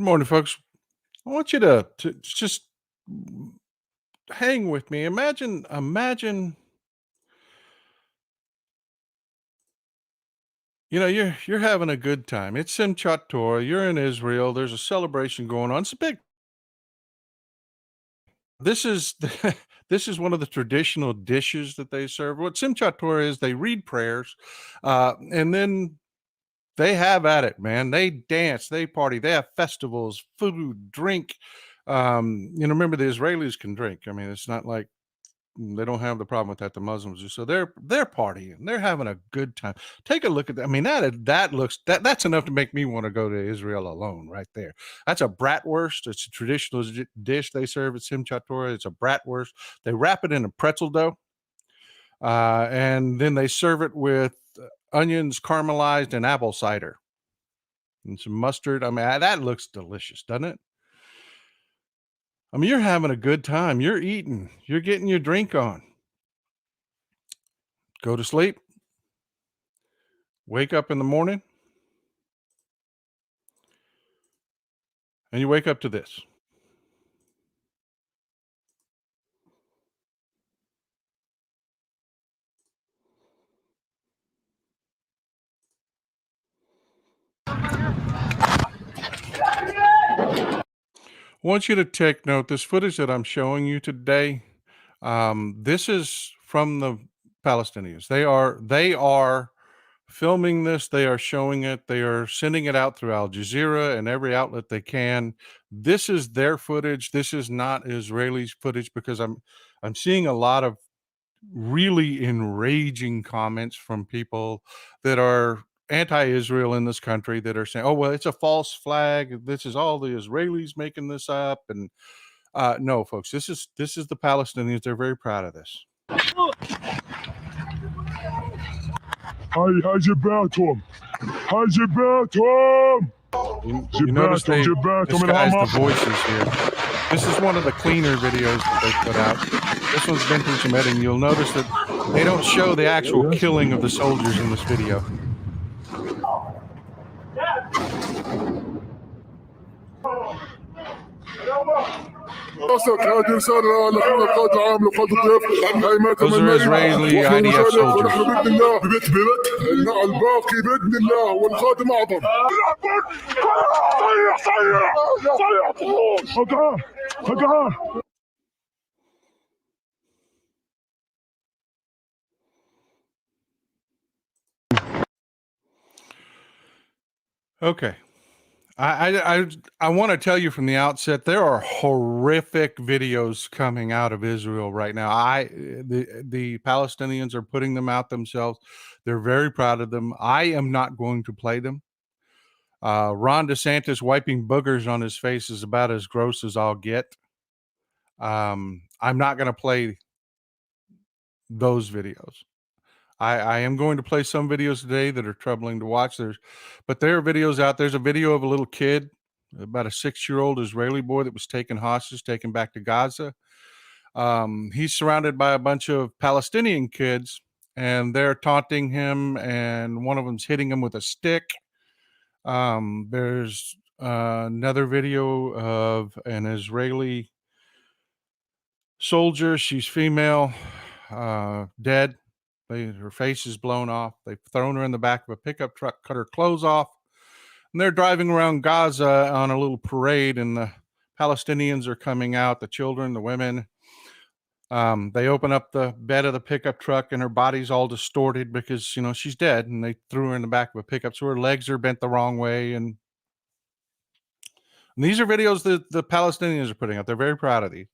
morning, folks. I want you to just hang with me. Imagine, you're having a good time. It's Simchat Torah. You're in Israel. There's a celebration going on. It's a big. This is this is one of the traditional dishes that they serve. What Simchat Torah is, they read prayers, and then they have at it, man. They dance, they party, they have festivals, food, drink. Remember the Israelis can drink. I mean, it's not like they don't have the problem with that. The Muslims do. So they're partying. They're having a good time. Take a look at that. I mean, that's enough to make me want to go to Israel alone, right there. That's a bratwurst. It's a traditional dish they serve at Simchat Torah. It's a bratwurst. They wrap it in a pretzel dough, and then they serve it with onions caramelized and apple cider and some mustard. I mean, that looks delicious, doesn't it? I mean, you're having a good time. You're eating. You're getting your drink on. Go to sleep. Wake up in the morning, and you wake up to this. I want you to take note. This footage that I'm showing you today, this is from the Palestinians. They are filming this. They are showing it. They are sending it out through Al Jazeera and every outlet they can. This is their footage. This is not Israeli footage because I'm seeing a lot of really enraging comments from people that are anti-Israel in this country that are saying, "Oh well, it's a false flag. This is all the Israelis making this up." And no, folks, this is the Palestinians. They're very proud of this. جباتهم جباتهم You notice they disguise the voices here. This is one of the cleaner videos that they put out. This one's been through some editing. You'll notice that they don't show the actual killing of the soldiers in this video. Those are Israeli IDF soldiers. Okay. I want to tell you from the outset, there are horrific videos coming out of Israel right now. The Palestinians are putting them out themselves. They're very proud of them. I am not going to play them. Ron DeSantis wiping boogers on his face is about as gross as I'll get. I'm not going to play those videos. I am going to play some videos today that are troubling to watch. But there are videos out. There's a video of a little kid, about a 6-year-old Israeli boy that was taken hostage, taken back to Gaza. He's surrounded by a bunch of Palestinian kids, and they're taunting him, and one of them's hitting him with a stick. There's another video of an Israeli soldier. She's female, dead. Her face is blown off. They've thrown her in the back of a pickup truck, cut her clothes off, and they're driving around Gaza on a little parade, and the Palestinians are coming out, the children, the women. They open up the bed of the pickup truck, and her body's all distorted because, she's dead, and they threw her in the back of a pickup, so her legs are bent the wrong way. And these are videos that the Palestinians are putting out. They're very proud of these.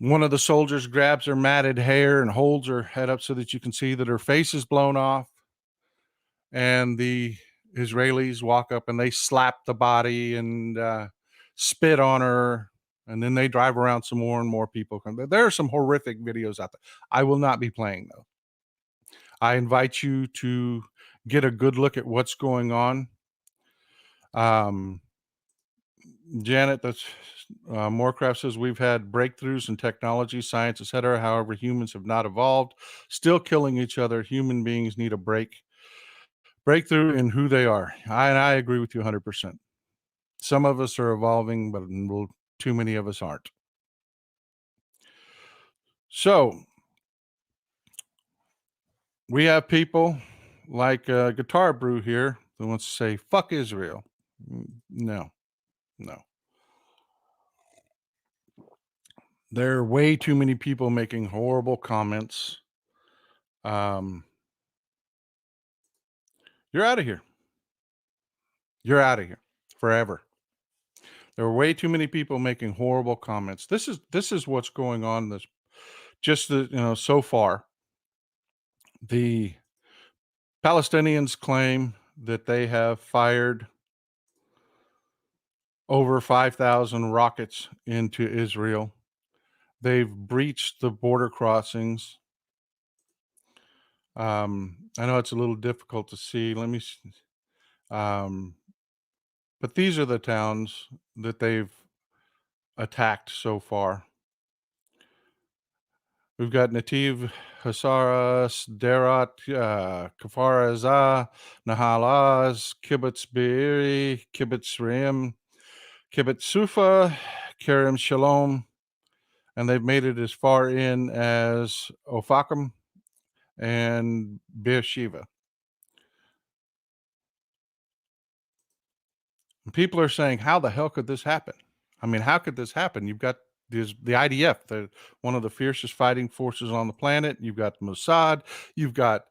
One of the soldiers grabs her matted hair and holds her head up so that you can see that her face is blown off. And the Israelis walk up and they slap the body and spit on her. And then they drive around some more, and more people come. There are some horrific videos out there. I will not be playing, though. I invite you to get a good look at what's going on. Janet, that's Morecraft says we've had breakthroughs in technology, science, etc. However, humans have not evolved, still killing each other. Human beings need a breakthrough in who they are. I agree with you 100%. Some of us are evolving, but too many of us aren't. So we have people like Guitar Brew here that wants to say, fuck Israel. No, no. There are way too many people making horrible comments. You're out of here. You're out of here forever. There are way too many people making horrible comments. This is what's going on. This just so far. The Palestinians claim that they have fired over 5,000 rockets into Israel. They've breached the border crossings. I know it's a little difficult to see. Let me. But these are the towns that they've attacked so far. We've got Nativ, Hasaras, Derat, Kfar Aza, Nahalaz, Kibbutz Be'eri, Kibbutz Reim, Kibbutz Sufa, Kerem Shalom, and they've made it as far in as Ofakim and Beersheba. And people are saying, how the hell could this happen? I mean, how could this happen? You've got the IDF, one of the fiercest fighting forces on the planet. You've got Mossad. You've got,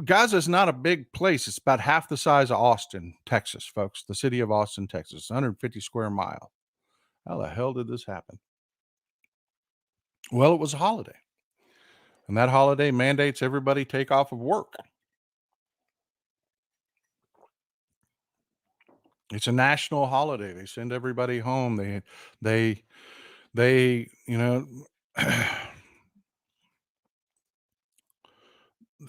Gaza is not a big place. It's about half the size of Austin, Texas, folks. The city of Austin, Texas, 150 square miles. How the hell did this happen? Well, it was a holiday. And that holiday mandates everybody take off of work. It's a national holiday. They send everybody home. They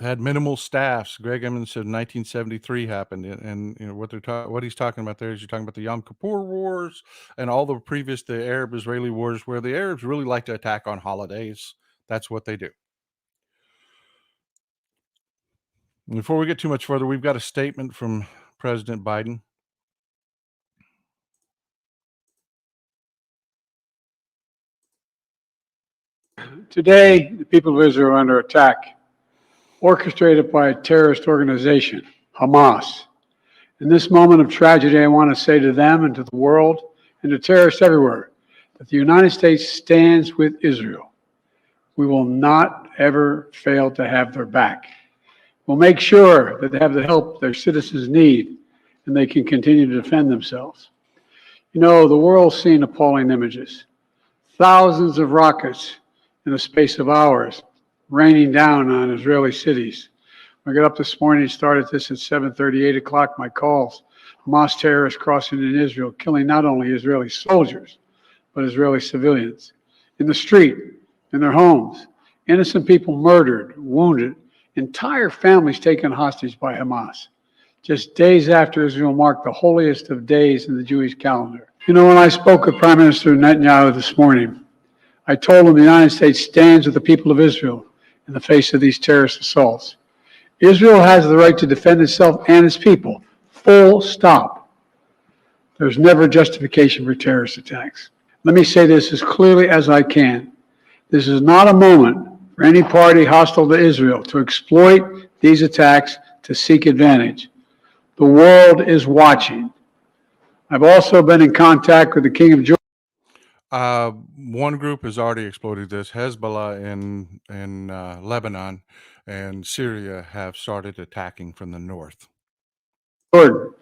had minimal staffs. Greg Emmons said 1973 happened, and what he's talking about there is you're talking about the Yom Kippur Wars and all the Arab-Israeli wars, where the Arabs really like to attack on holidays. That's what they do. Before we get too much further, we've got a statement from President Biden. Today, the people of Israel are under attack, orchestrated by a terrorist organization, Hamas. In this moment of tragedy, I want to say to them and to the world and to terrorists everywhere that the United States stands with Israel. We will not ever fail to have their back. We'll make sure that they have the help their citizens need and they can continue to defend themselves. The world's seen appalling images. Thousands of rockets in the space of hours, raining down on Israeli cities. I got up this morning, started this at 7:30, 8 o'clock, my calls. Hamas terrorists crossing in Israel, killing not only Israeli soldiers, but Israeli civilians. In the street, in their homes, innocent people murdered, wounded, entire families taken hostage by Hamas. Just days after Israel marked the holiest of days in the Jewish calendar. When I spoke with Prime Minister Netanyahu this morning, I told him the United States stands with the people of Israel in the face of these terrorist assaults. Israel has the right to defend itself and its people. Full stop. There's never justification for terrorist attacks. Let me say this as clearly as I can. This is not a moment for any party hostile to Israel to exploit these attacks to seek advantage. The world is watching. I've also been in contact with the King of Jordan. One group has already exploded this. Hezbollah in Lebanon and Syria have started attacking from the north. Jordan.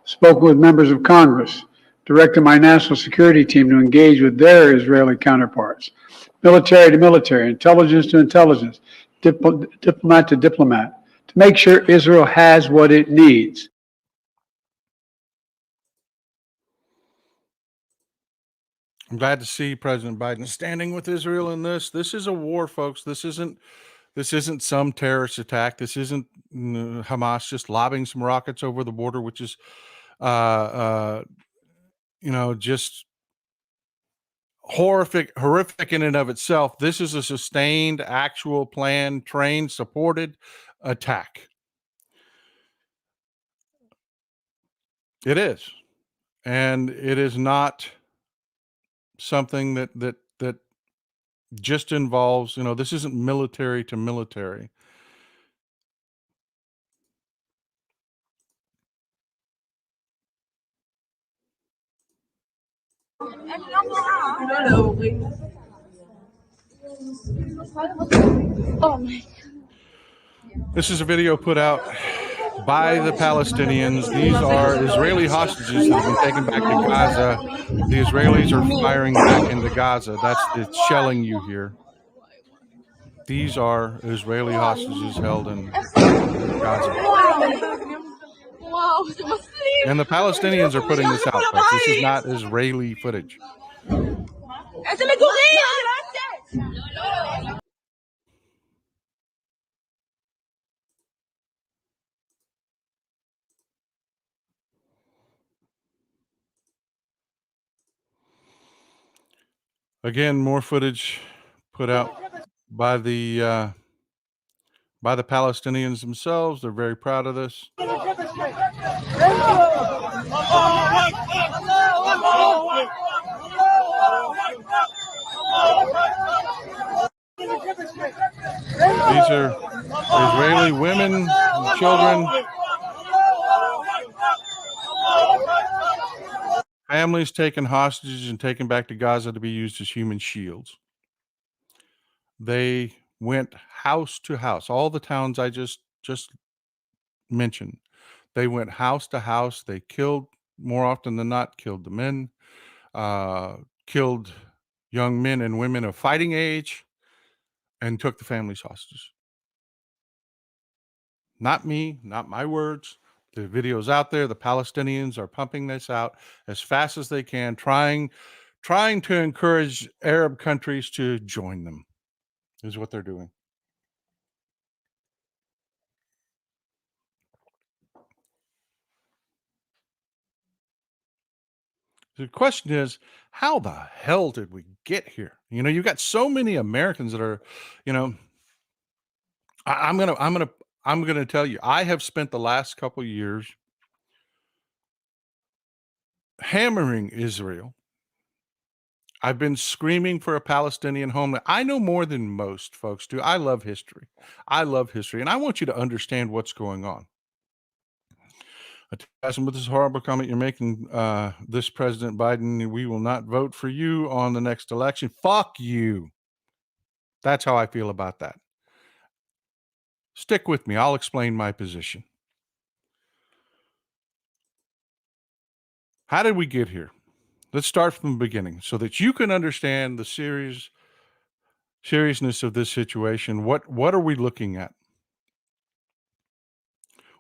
Spoke with members of Congress, directed my national security team to engage with their Israeli counterparts, military to military, intelligence to intelligence, diplomat to diplomat, to make sure Israel has what it needs. I'm glad to see President Biden standing with Israel in this. This is a war, folks. This isn't some terrorist attack. This isn't Hamas just lobbing some rockets over the border, which is, just horrific in and of itself. This is a sustained, actual, planned, trained, supported attack. It is. And it is not something that just involves, this isn't military to military. This is a video put out by the Palestinians. These are Israeli hostages that have been taken back to Gaza. The Israelis are firing back into Gaza. It's shelling you here. These are Israeli hostages held in Gaza. And the Palestinians are putting this out, folks. This is not Israeli footage. Again, more footage put out by the Palestinians themselves. They're very proud of this. These are Israeli women, and children, families taken hostage and taken back to Gaza to be used as human shields. They went house to house, all the towns I just mentioned. They went house to house. They killed, more often than not, killed the men, killed young men and women of fighting age, and took the families hostage. Not me, not my words. The video's out there. The Palestinians are pumping this out as fast as they can, trying to encourage Arab countries to join them, is what they're doing. The question is, how the hell did we get here? You've got so many Americans that are, you know, I'm gonna tell you, I have spent the last couple years hammering Israel. I've been screaming for a Palestinian homeland. I know more than most folks do. I love history. I love history, and I want you to understand what's going on. With this horrible comment you're making, this President Biden, we will not vote for you on the next election. Fuck you. That's how I feel about that. Stick with me. I'll explain my position. How did we get here? Let's start from the beginning so that you can understand the seriousness of this situation. What are we looking at?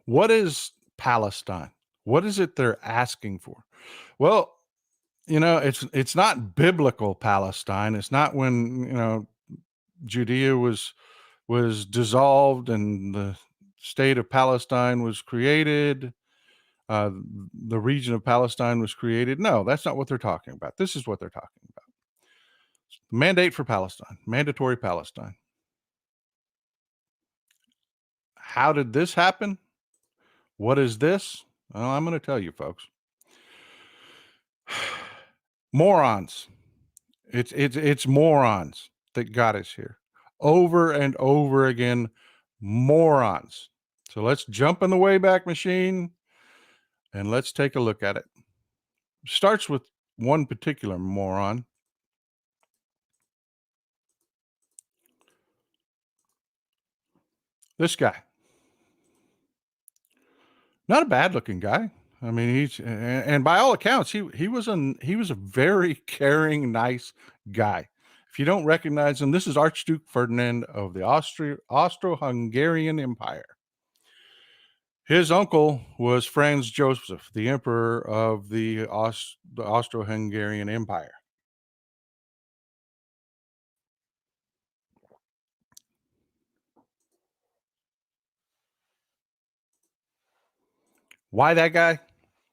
What is Palestine? What is it they're asking for? Well, it's not biblical Palestine. It's not when, Judea was dissolved and the state of Palestine was created. The region of Palestine was created. No, that's not what they're talking about. This is what they're talking about. Mandate for Palestine, mandatory Palestine. How did this happen? What is this? Well, I'm going to tell you, folks. Morons. It's morons that got us here. Over and over again, morons. So let's jump in the Wayback Machine and let's take a look at it. Starts with one particular moron. This guy. Not a bad looking guy. I mean, and by all accounts, he was a very caring, nice guy. If you don't recognize him, this is Archduke Ferdinand of the Austro-Hungarian Empire. His uncle was Franz Joseph, the emperor of the Austro-Hungarian Empire. Why that guy?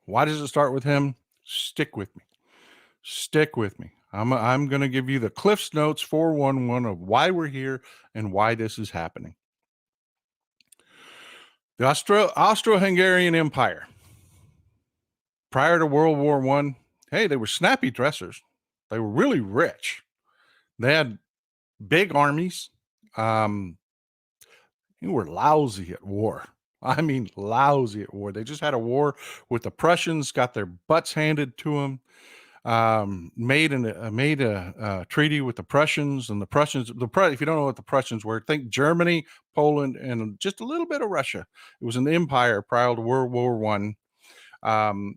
Why does it start with him? Stick with me. Stick with me. I'm going to give you the Cliff's Notes 411 of why we're here and why this is happening. The Austro-Hungarian Empire prior to World War One, hey, they were snappy dressers. They were really rich. They had big armies. Um, they were lousy at war. I mean, lousy at war. They just had a war with the Prussians, got their butts handed to them. Made a treaty with the Prussians, and the Prussians. If you don't know what the Prussians were, think Germany, Poland, and just a little bit of Russia. It was an empire prior to World War One. Um,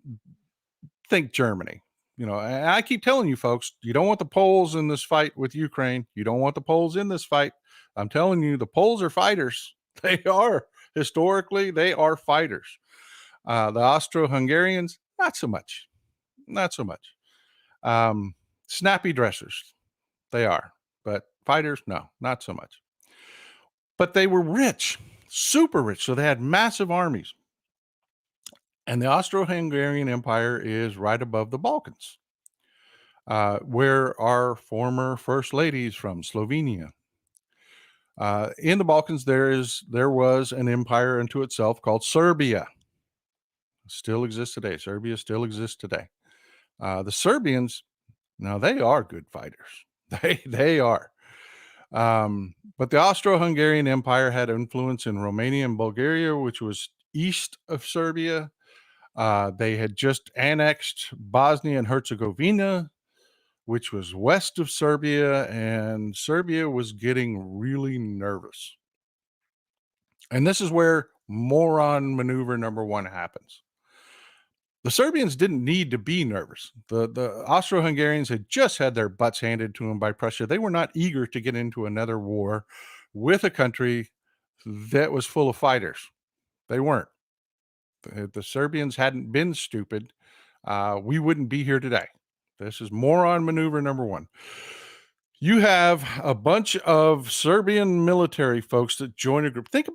think Germany. And I keep telling you folks, you don't want the Poles in this fight with Ukraine. You don't want the Poles in this fight. I'm telling you, the Poles are fighters. They are. Historically, they are fighters. The Austro-Hungarians, not so much. Not so much. Snappy dressers, they are. But fighters, no, not so much. But they were rich, super rich. So they had massive armies. And the Austro-Hungarian Empire is right above the Balkans, where our former first ladies from Slovenia. In the Balkans, there was an empire unto itself called Serbia. Still exists today. Serbia still exists today. The Serbians, now they are good fighters. They are. But the Austro-Hungarian Empire had influence in Romania and Bulgaria, which was east of Serbia. They had just annexed Bosnia and Herzegovina, which was west of Serbia, and Serbia was getting really nervous. And this is where moron maneuver number one happens. The Serbians didn't need to be nervous. The Austro-Hungarians had just had their butts handed to them by Prussia. They were not eager to get into another war with a country that was full of fighters. They weren't. The Serbians hadn't been stupid. We wouldn't be here today. This is moron maneuver number one. You have a bunch of Serbian military folks that join a group. Think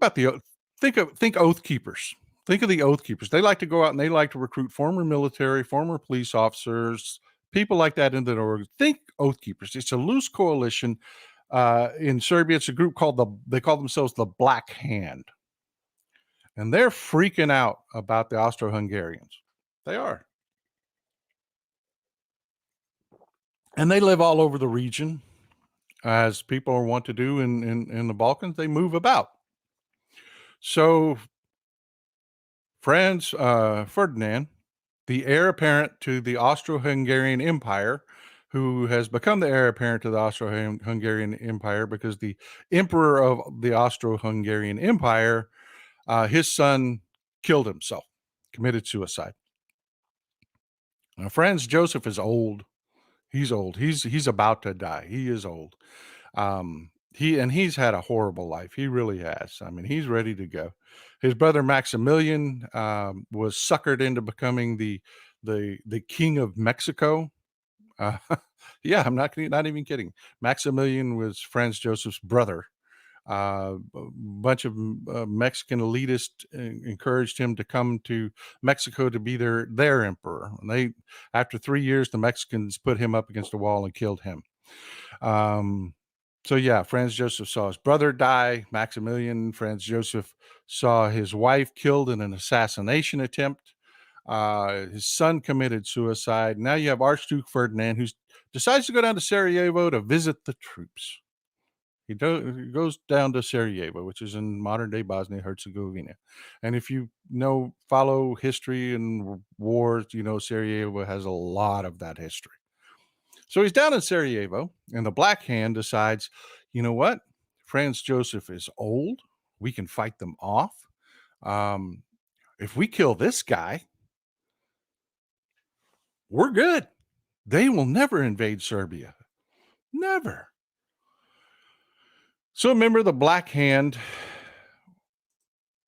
oath keepers. Think of the oath keepers. They like to go out and they like to recruit former military, former police officers, people like that into the org. Think oath keepers. It's a loose coalition. In Serbia, it's a group they call themselves the Black Hand. And they're freaking out about the Austro-Hungarians. They are. And they live all over the region. As people want to do in the Balkans, they move about. So Franz Ferdinand, the heir apparent to the Austro-Hungarian Empire, who has become the heir apparent to the Austro-Hungarian Empire because the emperor of the Austro-Hungarian Empire, his son killed himself, committed suicide. Now, Franz Joseph is old. He's old. He's about to die. He is old. He's had a horrible life. He really has. I mean, he's ready to go. His brother Maximilian was suckered into becoming the king of Mexico. Uh, yeah, I'm not even kidding. Maximilian was Franz Joseph's brother. A bunch of Mexican elitists encouraged him to come to Mexico to be their emperor. And after 3 years, the Mexicans put him up against a wall and killed him. So yeah, Franz Joseph saw his brother die. Franz Joseph saw his wife killed in an assassination attempt. His son committed suicide. Now you have Archduke Ferdinand, who decides to go down to Sarajevo to visit the troops. He goes down to Sarajevo, which is in modern-day Bosnia-Herzegovina. And if you follow history and wars, Sarajevo has a lot of that history. So he's down in Sarajevo, and the Black Hand decides, you know what? Franz Joseph is old. We can fight them off. If we kill this guy, we're good. They will never invade Serbia. Never. So remember, the Black Hand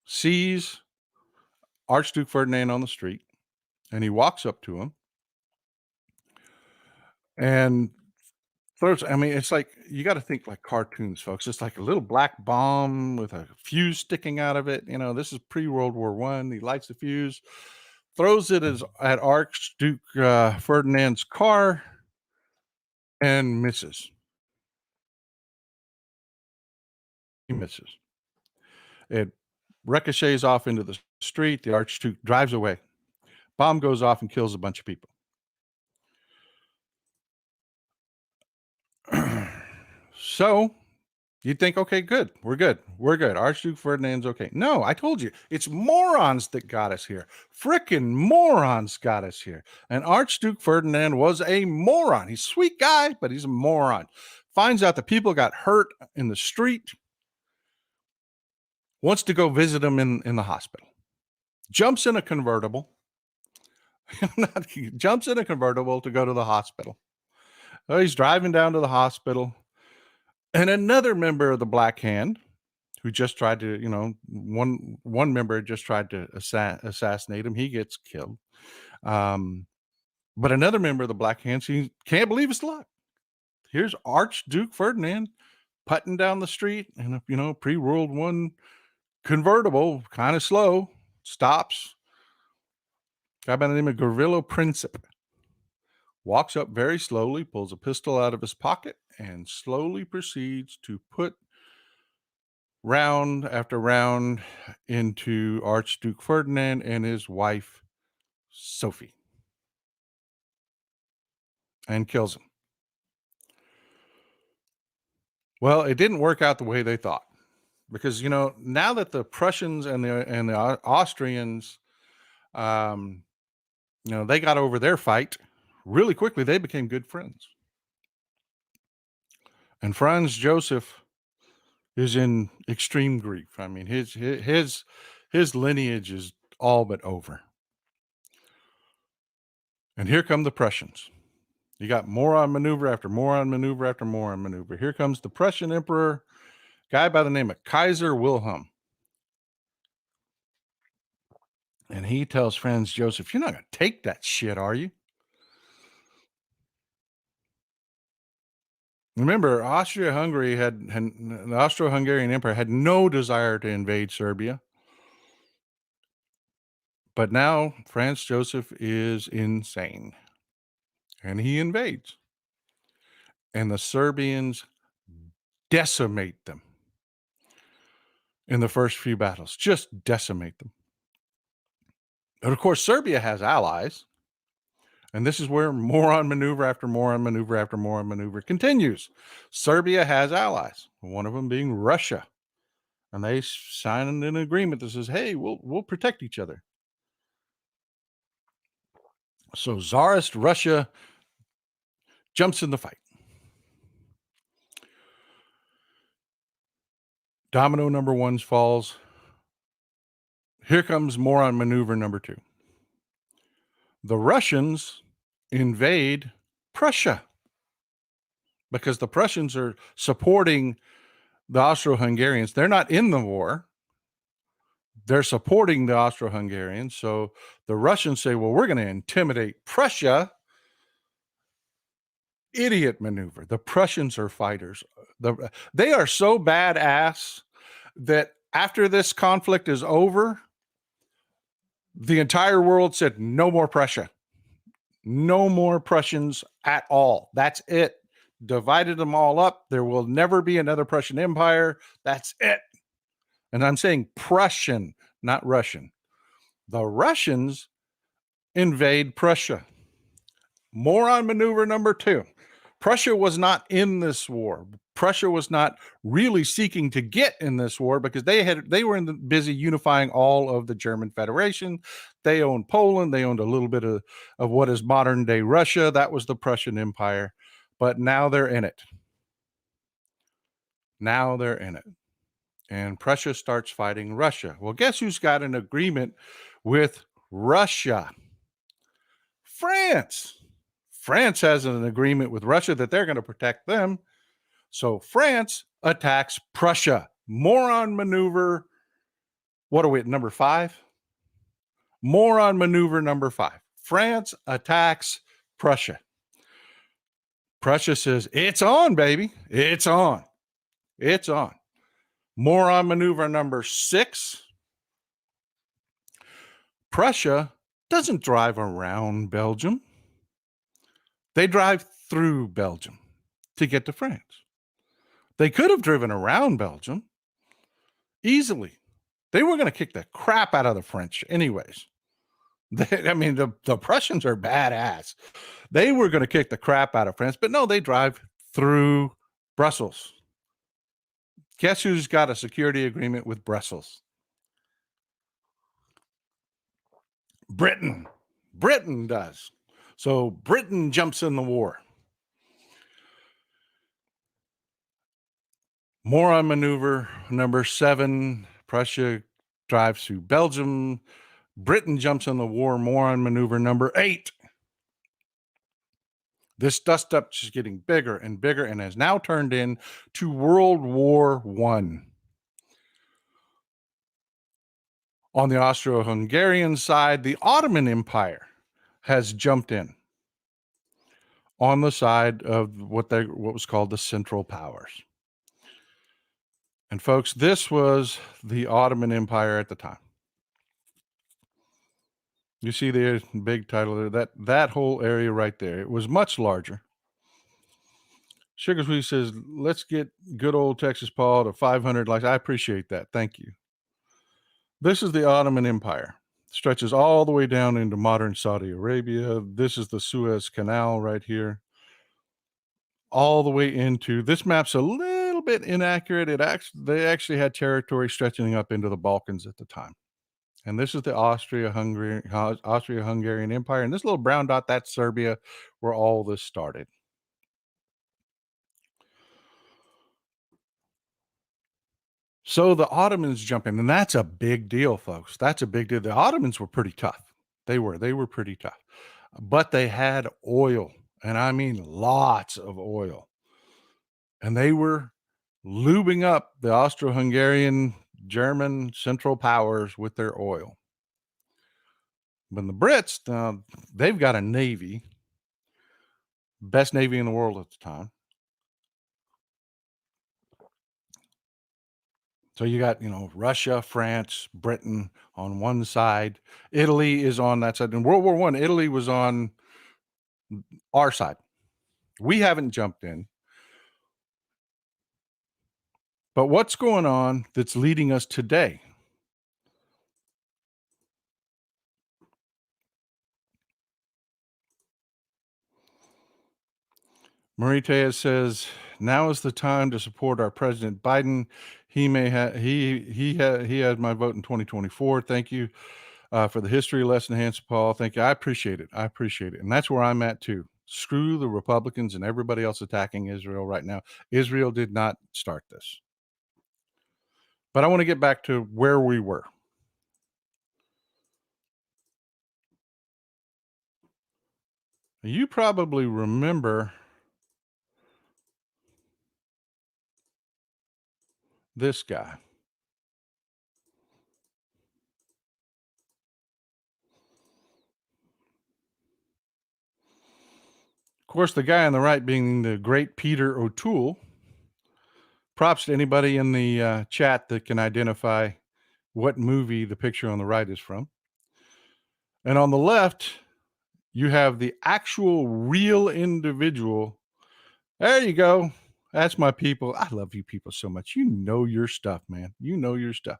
sees Archduke Ferdinand on the street, and he walks up to him and it's like, you got to think like cartoons, folks. It's like a little black bomb with a fuse sticking out of it. This is pre-World War One. He lights the fuse, throws it at Archduke Ferdinand's car, and misses. He misses. It ricochets off into the street. The Archduke drives away. Bomb goes off and kills a bunch of people. So you'd think, okay, good. We're good. We're good. Archduke Ferdinand's okay. No, I told you, it's morons that got us here. Frickin' morons got us here. And Archduke Ferdinand was a moron. He's a sweet guy, but he's a moron. Finds out that people got hurt in the street, wants to go visit them in the hospital. Jumps in a convertible. Jumps in a convertible to go to the hospital. So he's driving down to the hospital. And another member of the Black Hand, who just tried to, one member just tried to assassinate him. He gets killed. But another member of the Black Hand, he can't believe his luck. Here's Archduke Ferdinand putting down the street in a, pre-World War convertible, kind of slow, stops. Guy by the name of Gavrilo Princip walks up very slowly, pulls a pistol out of his pocket, and slowly proceeds to put round after round into Archduke Ferdinand and his wife, Sophie, and kills him. Well, it didn't work out the way they thought, because now that the Prussians and the Austrians, they got over their fight really quickly. They became good friends, and Franz Joseph is in extreme grief. I mean, his lineage is all but over. And here come the Prussians. You got moron maneuver after moron maneuver after moron maneuver. Here comes the Prussian emperor, guy by the name of Kaiser Wilhelm. And he tells Franz Joseph, "You're not going to take that shit, are you?" Remember, the Austro-Hungarian Empire had no desire to invade Serbia. But now Franz Joseph is insane. And he invades. And the Serbians decimate them in the first few battles. Just decimate them. But of course, Serbia has allies. And this is where moron maneuver after moron maneuver after moron maneuver continues. Serbia has allies, one of them being Russia. And they signed an agreement that says, hey, we'll protect each other. So Tsarist Russia jumps in the fight. Domino number 1 falls. Here comes moron maneuver number 2. The Russians invade Prussia because the Prussians are supporting the Austro-Hungarians. They're not in the war. They're supporting the Austro-Hungarians. So the Russians say, well, we're going to intimidate Prussia. Idiot maneuver. The Prussians are fighters. They are so badass that after this conflict is over, the entire world said, no more Prussia. No more Prussians at all. That's it. Divided them all up. There will never be another Prussian Empire. That's it. And I'm saying Prussian, not Russian. The Russians invade Prussia. Moron maneuver number 2. Prussia was not in this war. Prussia was not really seeking to get in this war because they were busy unifying all of the German Federation. They owned Poland. They owned a little bit of what is modern day Russia. That was the Prussian Empire. But now they're in it. Now they're in it. And Prussia starts fighting Russia. Well, guess who's got an agreement with Russia? France. France has an agreement with Russia that they're going to protect them. So France attacks Prussia. Moron maneuver. What are we at, number 5? Moron maneuver number 5. France attacks Prussia. Prussia says, it's on, baby. It's on. It's on. Moron maneuver number 6. Prussia doesn't drive around Belgium. They drive through Belgium to get to France. They could have driven around Belgium easily. They were going to kick the crap out of the French anyways. I mean, the Prussians are badass. They were going to kick the crap out of France, but no, they drive through Brussels. Guess who's got a security agreement with Brussels? Britain. Britain does. So Britain jumps in the war. Moron maneuver number 7. Prussia drives through Belgium. Britain jumps in the war. Moron maneuver number 8. This dust up is getting bigger and bigger and has now turned into World War I. On the Austro-Hungarian side, the Ottoman Empire has jumped in on the side of what was called the Central Powers. And folks, this was the Ottoman Empire at the time. You see the big title there, that whole area right there. It was much larger. Sugar Sweet says, let's get good old Texas Paul to 500 likes. I appreciate that. Thank you. This is the Ottoman Empire. Stretches all the way down into modern Saudi Arabia. This is the Suez Canal right here. All the way into, this map's a little bit inaccurate. They actually had territory stretching up into the Balkans at the time. And this is the Austria-Hungarian Empire. And this little brown dot, that's Serbia, where all this started. So the Ottomans jump in, and that's a big deal, folks. That's a big deal. The Ottomans were pretty tough. They were pretty tough. But they had oil, and I mean lots of oil. And they were lubing up the Austro-Hungarian, German Central Powers with their oil. But the Brits, they've got a navy, best navy in the world at the time. So you got, Russia, France, Britain on one side. Italy is on that side. In World War I, Italy was on our side. We haven't jumped in. But what's going on that's leading us today? Marie Tejas says, now is the time to support our President Biden. He may have he has my vote in 2024. Thank you for the history lesson, Hans Paul. Thank you. I appreciate it. And that's where I'm at too. Screw the Republicans and everybody else attacking Israel right now. Israel did not start this. But I want to get back to where we were. You probably remember this guy. Of course, the guy on the right being the great Peter O'Toole. Props to anybody in the chat that can identify what movie the picture on the right is from. And on the left, you have the actual real individual. There you go. That's my people. I love you people so much. You know your stuff, man. You know your stuff.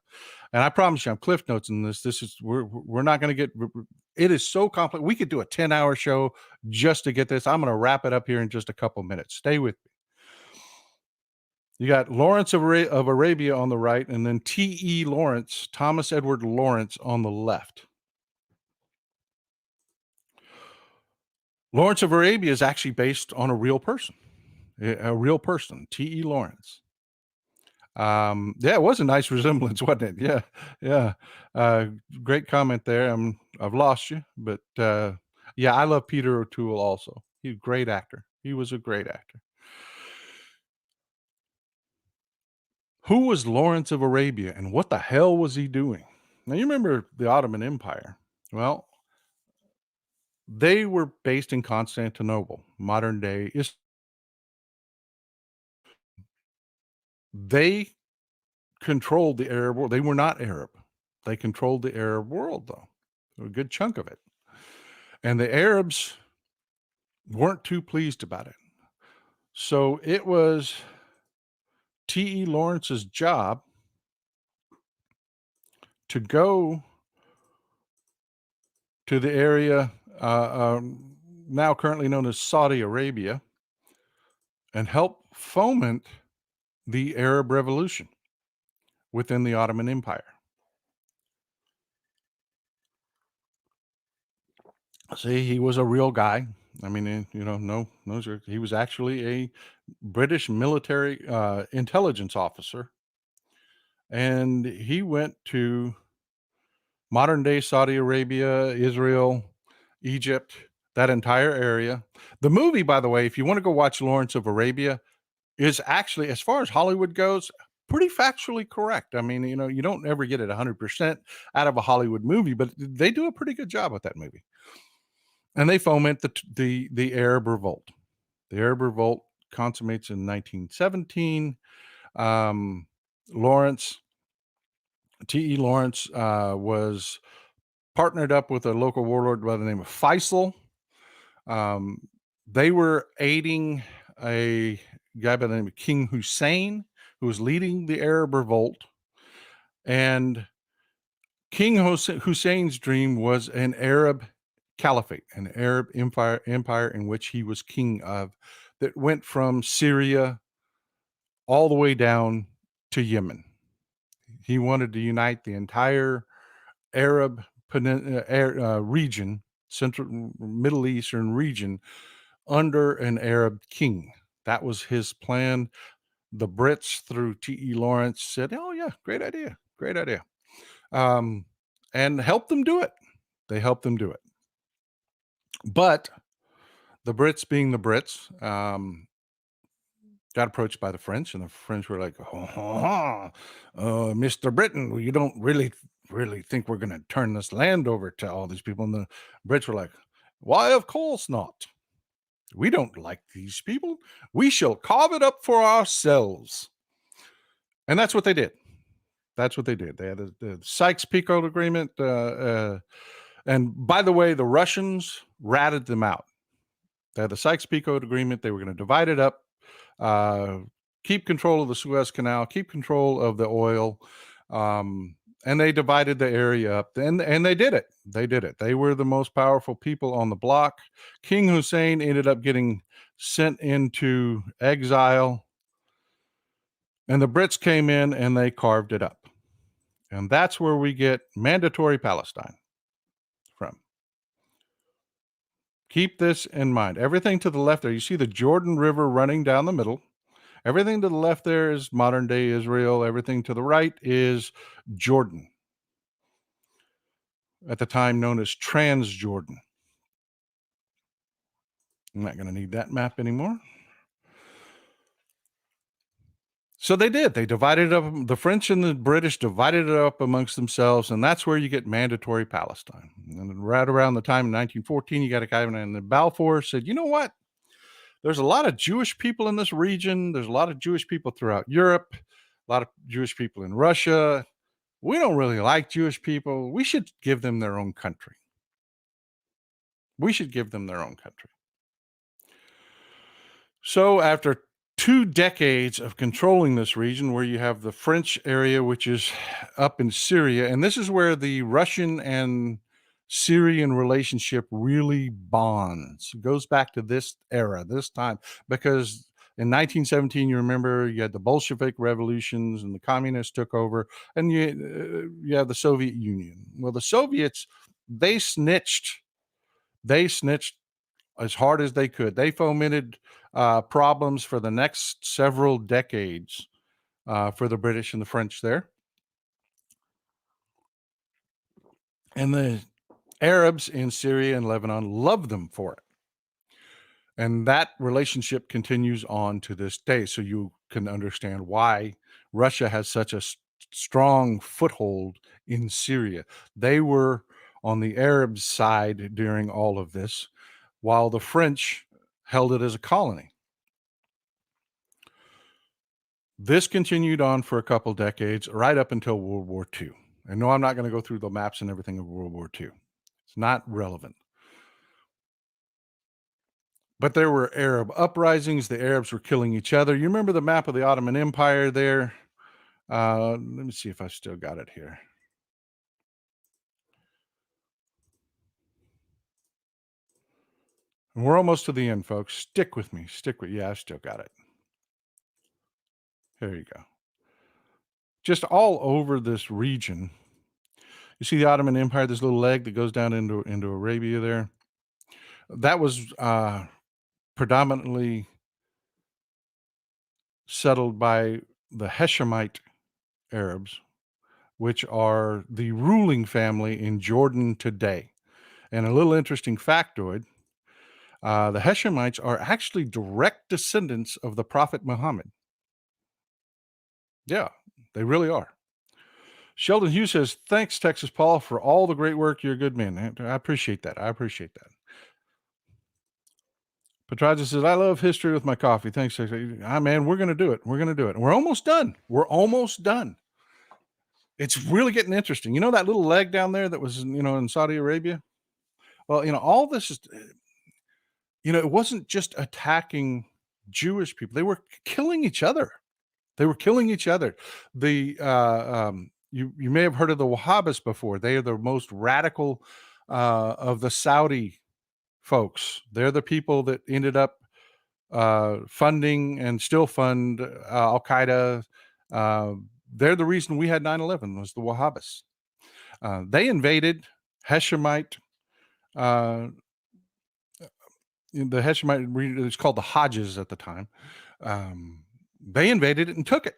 And I promise you, I'm cliff notes in this. We're not going to get, it is so complex. We could do a 10-hour show just to get this. I'm going to wrap it up here in just a couple minutes. Stay with me. You got Lawrence of Arabia on the right, and then T.E. Lawrence, Thomas Edward Lawrence on the left. Lawrence of Arabia is actually based on a real person, T.E. Lawrence. Yeah, it was a nice resemblance, wasn't it? Yeah. Great comment there. I've lost you, but yeah, I love Peter O'Toole also. He's a great actor. He was a great actor. Who was Lawrence of Arabia and what the hell was he doing? Now, you remember the Ottoman Empire. Well, they were based in Constantinople, modern day Istanbul. They controlled the Arab world. They were not Arab. They controlled the Arab world, though, a good chunk of it. And the Arabs weren't too pleased about it. So it was T.E. Lawrence's job to go to the area now currently known as Saudi Arabia and help foment the Arab Revolution within the Ottoman Empire. See, he was a real guy. I mean, no joke. He was actually a British military intelligence officer, and he went to modern day Saudi Arabia, Israel, Egypt, that entire area. The movie, by the way, if you want to go watch Lawrence of Arabia, is actually, as far as Hollywood goes, pretty factually correct. I mean, you don't ever get it 100% out of a Hollywood movie, but they do a pretty good job with that movie. And they foment the Arab Revolt. The Arab Revolt consummates in 1917. Lawrence, T.E. Lawrence, was partnered up with a local warlord by the name of Faisal. They were aiding a guy by the name of King Hussein, who was leading the Arab Revolt. And King Hussein's dream was an Arab caliphate, an Arab empire in which he was king of, that went from Syria all the way down to Yemen. He wanted to unite the entire Arab region, Central Middle Eastern region, under an Arab king. That was his plan. The Brits, through T.E. Lawrence, said, "Oh yeah, great idea, great idea," and helped them do it. They helped them do it. But the Brits, being the Brits, got approached by the French, and the French were like, Mr. Britain, you don't really think we're going to turn this land over to all these people?" And the Brits were like, "Why, of course not. We don't like these people. We shall carve it up for ourselves." And that's what they did. That's what they did. They had the Sykes-Picot Agreement. And by the way, the Russians ratted them out. They had the Sykes-Picot Agreement. They were going to divide it up, keep control of the Suez Canal, keep control of the oil. And they divided the area up. And they did it. They did it. They were the most powerful people on the block. King Hussein ended up getting sent into exile. And the Brits came in and they carved it up. And that's where we get mandatory Palestine from. Keep this in mind. Everything to the left there, you see the Jordan River running down the middle. Everything to the left there is modern day Israel. Everything to the right is Jordan, at the time known as Transjordan. I'm not going to need that map anymore. So they did. They divided it up. The French and the British divided it up amongst themselves, and that's where you get mandatory Palestine. And right around the time in 1914, you got a guy named Balfour said, "You know what? There's a lot of Jewish people in this region. There's a lot of Jewish people throughout Europe, a lot of Jewish people in Russia. We don't really like Jewish people. We should give them their own country. We should give them their own country." So after 2 decades of controlling this region, where you have the French area, which is up in Syria, and this is where the Russian and Syrian relationship really bonds. It goes back to this era, this time, because in 1917, you remember, you had the Bolshevik revolutions and the communists took over, and you have the Soviet Union. Well, the Soviets, they snitched. They snitched as hard as they could. They fomented problems for the next several decades for the British and the French there. And the Arabs in Syria and Lebanon love them for it. And that relationship continues on to this day. So you can understand why Russia has such a strong foothold in Syria. They were on the Arab side during all of this, while the French held it as a colony. This continued on for a couple decades, right up until World War II. And no, I'm not going to go through the maps and everything of World War II. It's not relevant. But there were Arab uprisings. The Arabs were killing each other. You remember the map of the Ottoman Empire there? Let me see if I still got it here. And we're almost to the end, folks. Stick with me. Yeah, I still got it. There you go. Just all over this region. You see the Ottoman Empire, this little leg that goes down into Arabia there. That was predominantly settled by the Hashemite Arabs, which are the ruling family in Jordan today. And a little interesting factoid, the Hashemites are actually direct descendants of the Prophet Muhammad. Yeah, they really are. Sheldon Hughes says, thanks, Texas Paul, for all the great work. You're a good man. I appreciate that. Petraja says, I love history with my coffee. Thanks. Man, we're going to do it. We're almost done. It's really getting interesting. You know that little leg down there that was, in Saudi Arabia? Well, all this is, it wasn't just attacking Jewish people. They were killing each other. The you may have heard of the Wahhabis before. They are the most radical of the Saudi folks. They're the people that ended up funding and still fund Al Qaeda. They're the reason we had 9/11 was the Wahhabis. They invaded Hashemite. The Hashemite, it's called the Hodges at the time. They invaded it and took it,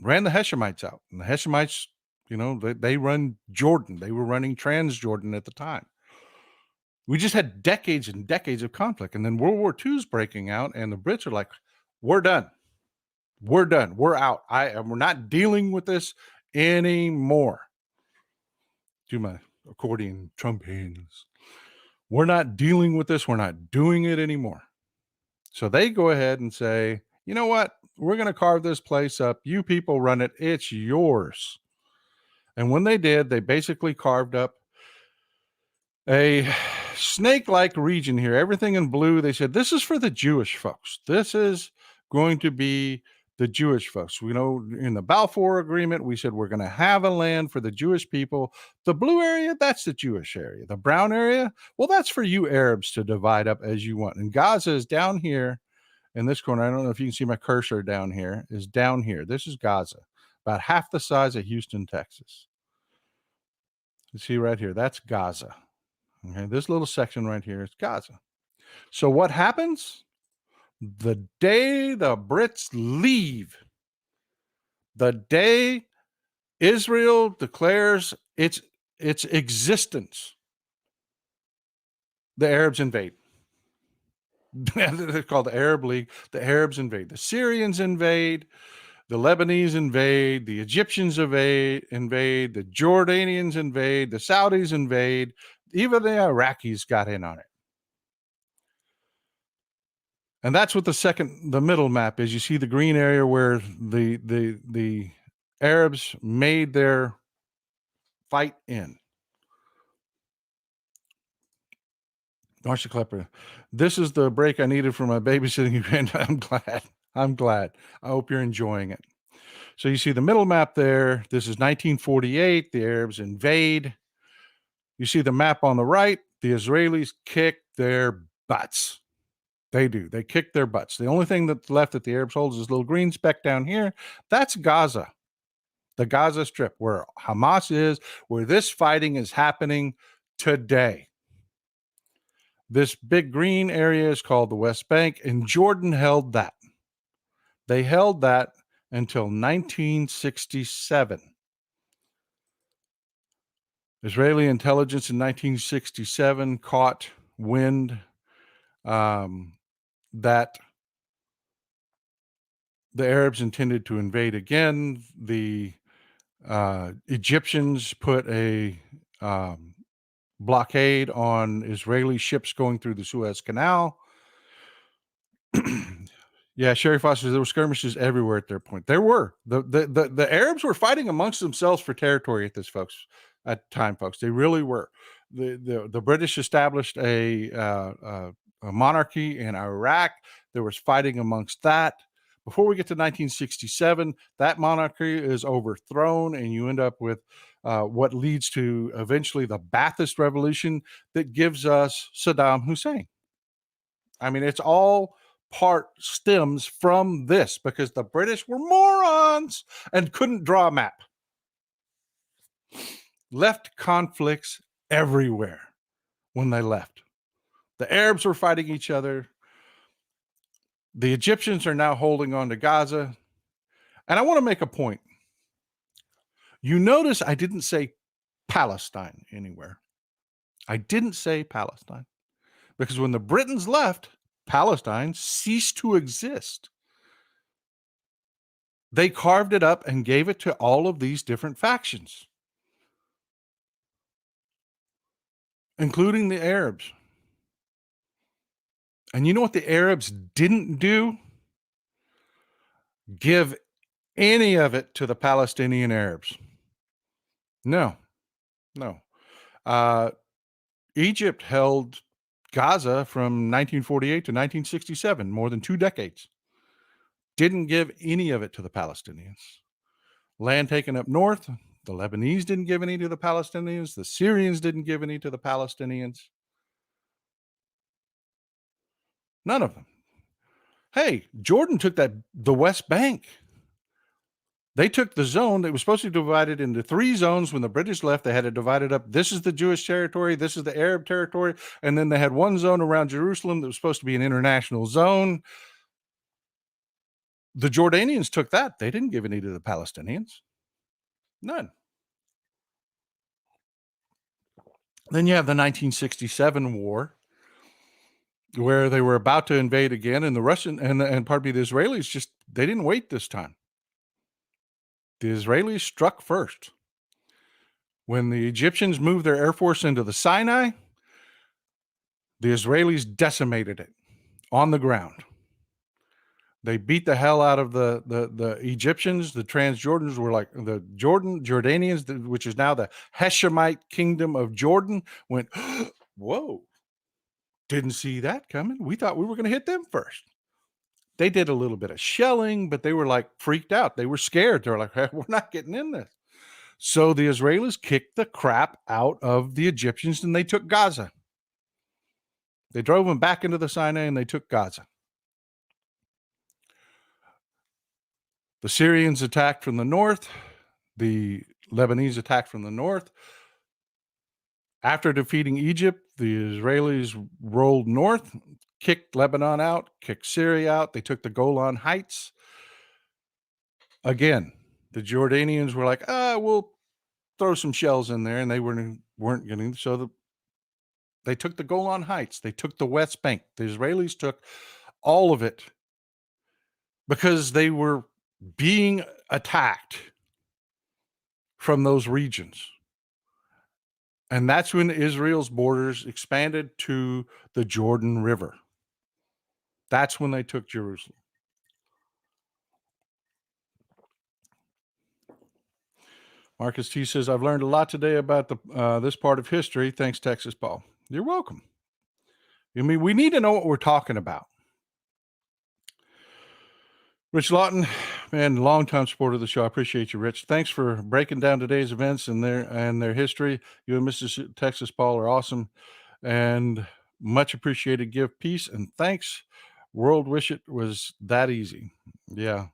ran the Hashemites out. And the Hashemites, they run Jordan. They were running Transjordan at the time. We just had decades and decades of conflict. And then World War II is breaking out, and the Brits are like, we're done. We're out. We're not dealing with this anymore. Do my accordion Trump hands. We're not dealing with this. We're not doing it anymore. So they go ahead and say, you know what? We're going to carve this place up. You people run it. It's yours. And when they did, they basically carved up a snake-like region here. Everything in blue. They said, this is for the Jewish folks. This is going to be the Jewish folks. In the Balfour Agreement, we said we're going to have a land for the Jewish people. The blue area, that's the Jewish area. The brown area, well, that's for you Arabs to divide up as you want. And Gaza is down here in this corner. I don't know if you can see my cursor down here, is down here. This is Gaza, about half the size of Houston, Texas. You see right here, that's Gaza. Okay, this little section right here is Gaza. So what happens? The day the Brits leave, the day Israel declares its existence, the Arabs invade. They're called the Arab League. The Arabs invade. The Syrians invade. The Lebanese invade. The Egyptians invade. The Jordanians invade. The Saudis invade. Even the Iraqis got in on it. And that's what the middle map is. You see the green area where the Arabs made their fight in. Marcia Klepper, this is the break I needed for my babysitting event. I'm glad. I hope you're enjoying it. So you see the middle map there. This is 1948. The Arabs invade. You see the map on the right. The Israelis kick their butts. They do. They kick their butts. The only thing that's left that the Arabs hold is this little green speck down here. That's Gaza, the Gaza Strip, where Hamas is, where this fighting is happening today. This big green area is called the West Bank, and Jordan held that. They held that until 1967. Israeli intelligence in 1967 caught wind that the Arabs intended to invade again. The Egyptians put a blockade on Israeli ships going through the Suez Canal. Yeah, Sherry Foster, there were skirmishes everywhere at their point. There were. The Arabs were fighting amongst themselves for territory at this time, folks. They really were. The British established a monarchy in Iraq. There was fighting amongst that. Before we get to 1967, that monarchy is overthrown, and you end up with what leads to eventually the Ba'athist Revolution that gives us Saddam Hussein. I mean, it's all stems from this because the British were morons and couldn't draw a map. Left conflicts everywhere when they left. The Arabs were fighting each other. The Egyptians are now holding on to Gaza. And I want to make a point. You notice I didn't say Palestine anywhere. I didn't say Palestine because when the Britons left, Palestine ceased to exist. They carved it up and gave it to all of these different factions, including the Arabs. And you know what the Arabs didn't do? Give any of it to the Palestinian Arabs. No, no. Egypt held Gaza from 1948 to 1967, more than 2 decades. Didn't give any of it to the Palestinians. Land taken up north, the Lebanese didn't give any to the Palestinians. The Syrians didn't give any to the Palestinians. None of them. Hey, Jordan took the West Bank. They took the zone that was supposed to be divided into 3 zones. When the British left, they had it divided up. This is the Jewish territory. This is the Arab territory. And then they had one zone around Jerusalem that was supposed to be an international zone. The Jordanians took that. They didn't give any to the Palestinians. None. Then you have the 1967 war, where they were about to invade again, and the Russian and the Israelis they didn't wait this time. The Israelis struck first. When the Egyptians moved their air force into the Sinai, the Israelis decimated it on the ground. They beat the hell out of the Egyptians. The Transjordans were like the Jordanians, which is now the Hashemite kingdom of Jordan, went, whoa, didn't see that coming. We thought we were going to hit them first. They did a little bit of shelling, but they were like freaked out. They were scared. They were like, hey, we're not getting in this. So the Israelis kicked the crap out of the Egyptians and they took Gaza. They drove them back into the Sinai and they took Gaza. The Syrians attacked from the north. The Lebanese attacked from the north. After defeating Egypt, the Israelis rolled north, kicked Lebanon out, kicked Syria out. They took the Golan Heights. Again, the Jordanians were like, we'll throw some shells in there, and they weren't getting. So they took the Golan Heights. They took the West Bank. The Israelis took all of it because they were being attacked from those regions. And that's when Israel's borders expanded to the Jordan River. That's when they took Jerusalem. Marcus T says, I've learned a lot today about this part of history. Thanks, Texas Paul. You're welcome. I mean, we need to know what we're talking about. Rich Lawton, man, longtime supporter of the show. I appreciate you, Rich. Thanks for breaking down today's events and their history. You and Mrs. Texas Paul are awesome and much appreciated. Give peace and thanks. World wish it was that easy. Yeah.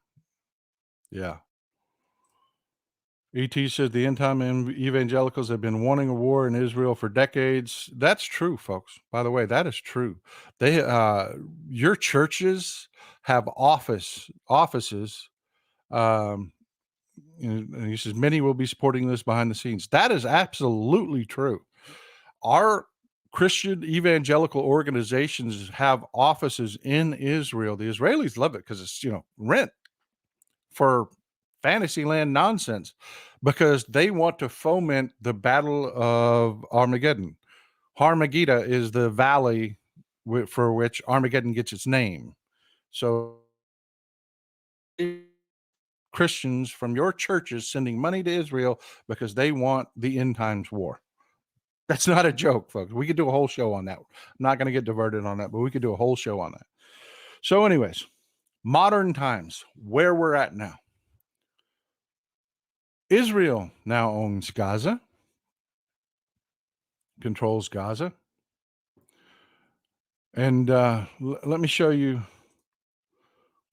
ET says the end time evangelicals have been wanting a war in Israel for decades. That's true, folks. By the way, that is true. They, your churches have offices. And he says many will be supporting this behind the scenes. That is absolutely true. Our Christian evangelical organizations have offices in Israel. The Israelis love it because it's rent for Fantasyland nonsense, because they want to foment the Battle of Armageddon. Armageddon is the valley for which Armageddon gets its name. So Christians from your churches sending money to Israel because they want the end times war. That's not a joke, folks. We could do a whole show on that. I'm not going to get diverted on that, but we could do a whole show on that. So anyways, modern times, where we're at now. Israel now owns Gaza, controls Gaza. And let me show you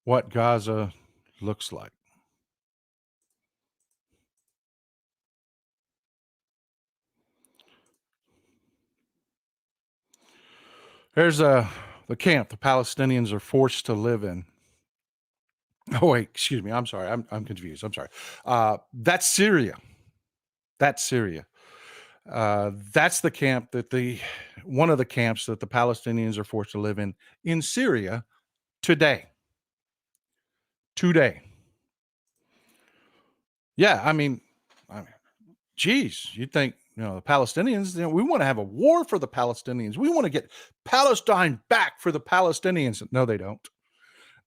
what Gaza looks like. Here's the camp the Palestinians are forced to live in. Oh wait, excuse me. I'm sorry. I'm confused. I'm sorry. That's Syria. That's Syria. That's the camp that one of the camps that the Palestinians are forced to live in Syria today. Today. Yeah, I mean, geez, you'd think the Palestinians. We want to have a war for the Palestinians. We want to get Palestine back for the Palestinians. No, they don't.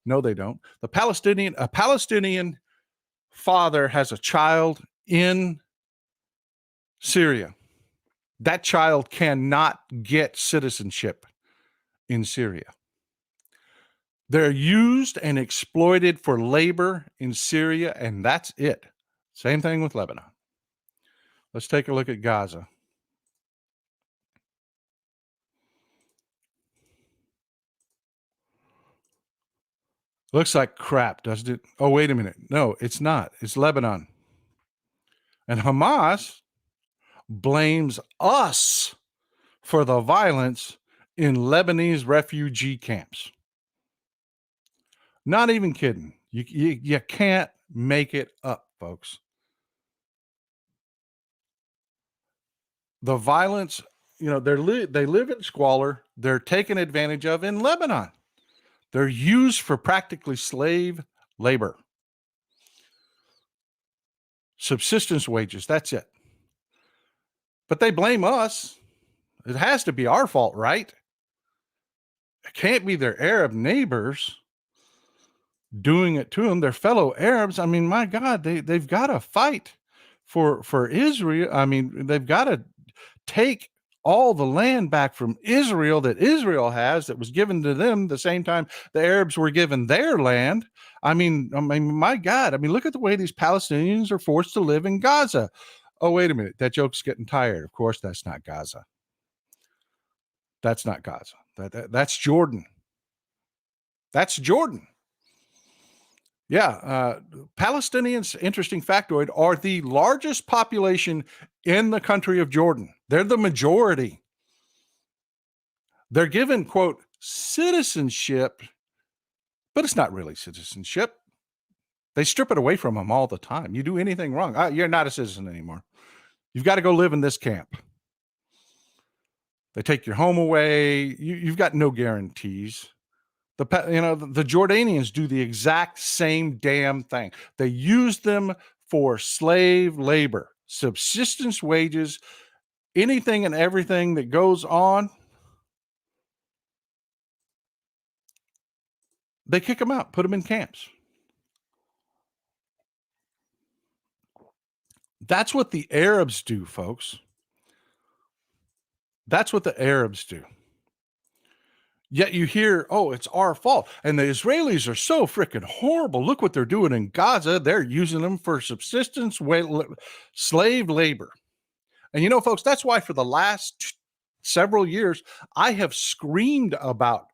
No, they don't. A Palestinian father has a child in Syria. That child cannot get citizenship in Syria. They're used and exploited for labor in Syria, and that's it. Same thing with Lebanon. Let's take a look at Gaza. Looks like crap, doesn't it? Oh, wait a minute. No, it's not. It's Lebanon. And Hamas blames us for the violence in Lebanese refugee camps. Not even kidding. You can't make it up, folks. The violence, they live in squalor. They're taken advantage of in Lebanon. They're used for practically slave labor. Subsistence wages, that's it. But they blame us. It has to be our fault, right? It can't be their Arab neighbors doing it to them, their fellow Arabs. I mean, my God, they've got to fight for Israel. I mean, they've got to take all the land back from Israel that Israel has that was given to them the same time the Arabs were given their land. I mean, my God. I mean, look at the way these Palestinians are forced to live in Gaza. Oh, wait a minute. That joke's getting tired. Of course, that's not Gaza. That's not Gaza. That's Jordan. That's Jordan. Yeah. Palestinians, interesting factoid, are the largest population in the country of Jordan. They're the majority. They're given, quote, citizenship, but it's not really citizenship. They strip it away from them all the time. You do anything wrong, you're not a citizen anymore. You've got to go live in this camp. They take your home away. You've got no guarantees. The Jordanians do the exact same damn thing. They use them for slave labor, subsistence wages, anything and everything that goes on. They kick them out, put them in camps. That's what the Arabs do, folks. That's what the Arabs do. Yet you hear, oh, it's our fault. And the Israelis are so freaking horrible. Look what they're doing in Gaza. They're using them for subsistence, slave labor. And folks, that's why for the last several years, I have screamed about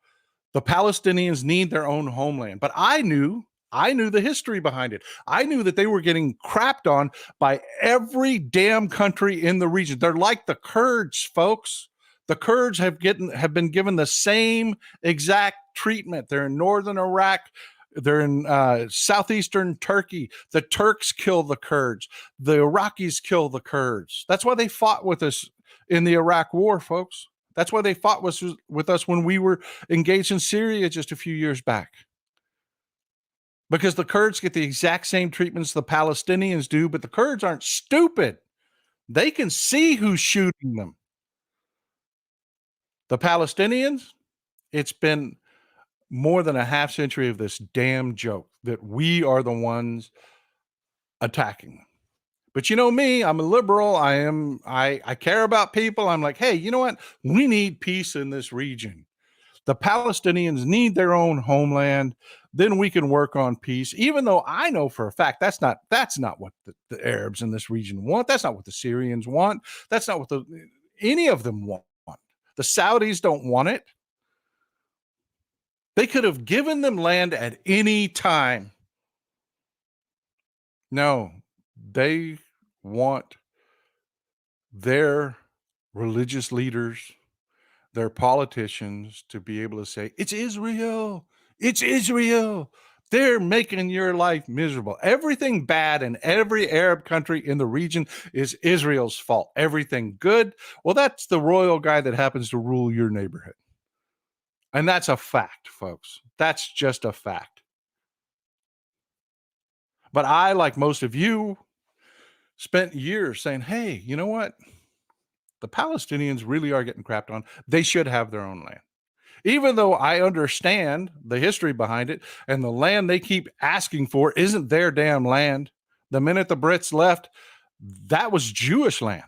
the Palestinians need their own homeland. But I knew the history behind it. I knew that they were getting crapped on by every damn country in the region. They're like the Kurds, folks. The Kurds have been given the same exact treatment. They're in northern Iraq. They're in southeastern Turkey. The Turks kill the Kurds. The Iraqis kill the Kurds. That's why they fought with us in the Iraq War, folks. That's why they fought with us when we were engaged in Syria just a few years back. Because the Kurds get the exact same treatments the Palestinians do, but the Kurds aren't stupid. They can see who's shooting them. The Palestinians, it's been more than a half century of this damn joke that we are the ones attacking. But you know me, I'm a liberal. I care about people. I'm like, hey, you know what? We need peace in this region. The Palestinians need their own homeland. Then we can work on peace, even though I know for a fact that's not what the Arabs in this region want. That's not what the Syrians want. That's not what any of them want. The Saudis don't want it. They could have given them land at any time. No, they want their religious leaders, their politicians to be able to say, it's Israel. It's Israel. They're making your life miserable. Everything bad in every Arab country in the region is Israel's fault. Everything good, well, that's the royal guy that happens to rule your neighborhood. And that's a fact, folks. That's just a fact. But I, like most of you, spent years saying, hey, you know what? The Palestinians really are getting crapped on. They should have their own land. Even though I understand the history behind it, and the land they keep asking for isn't their damn land. The minute the Brits left, that was Jewish land.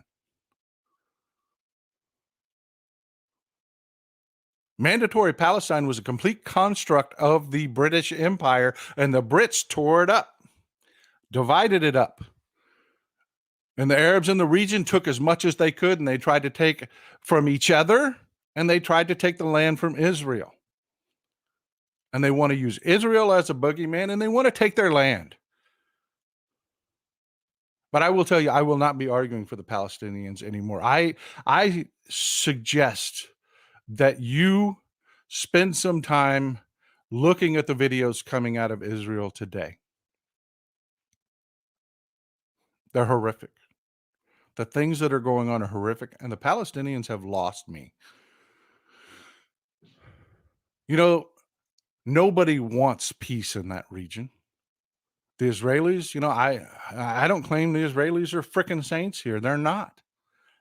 Mandatory Palestine was a complete construct of the British Empire, and the Brits tore it up, divided it up. And the Arabs in the region took as much as they could, and they tried to take from each other, and they tried to take the land from Israel. And they want to use Israel as a boogeyman, and they want to take their land. But I will tell you, I will not be arguing for the Palestinians anymore. I suggest that you spend some time looking at the videos coming out of Israel today. They're horrific. The things that are going on are horrific, and the Palestinians have lost me. You know, nobody wants peace in that region. The Israelis, I don't claim the Israelis are frickin' saints here. They're not.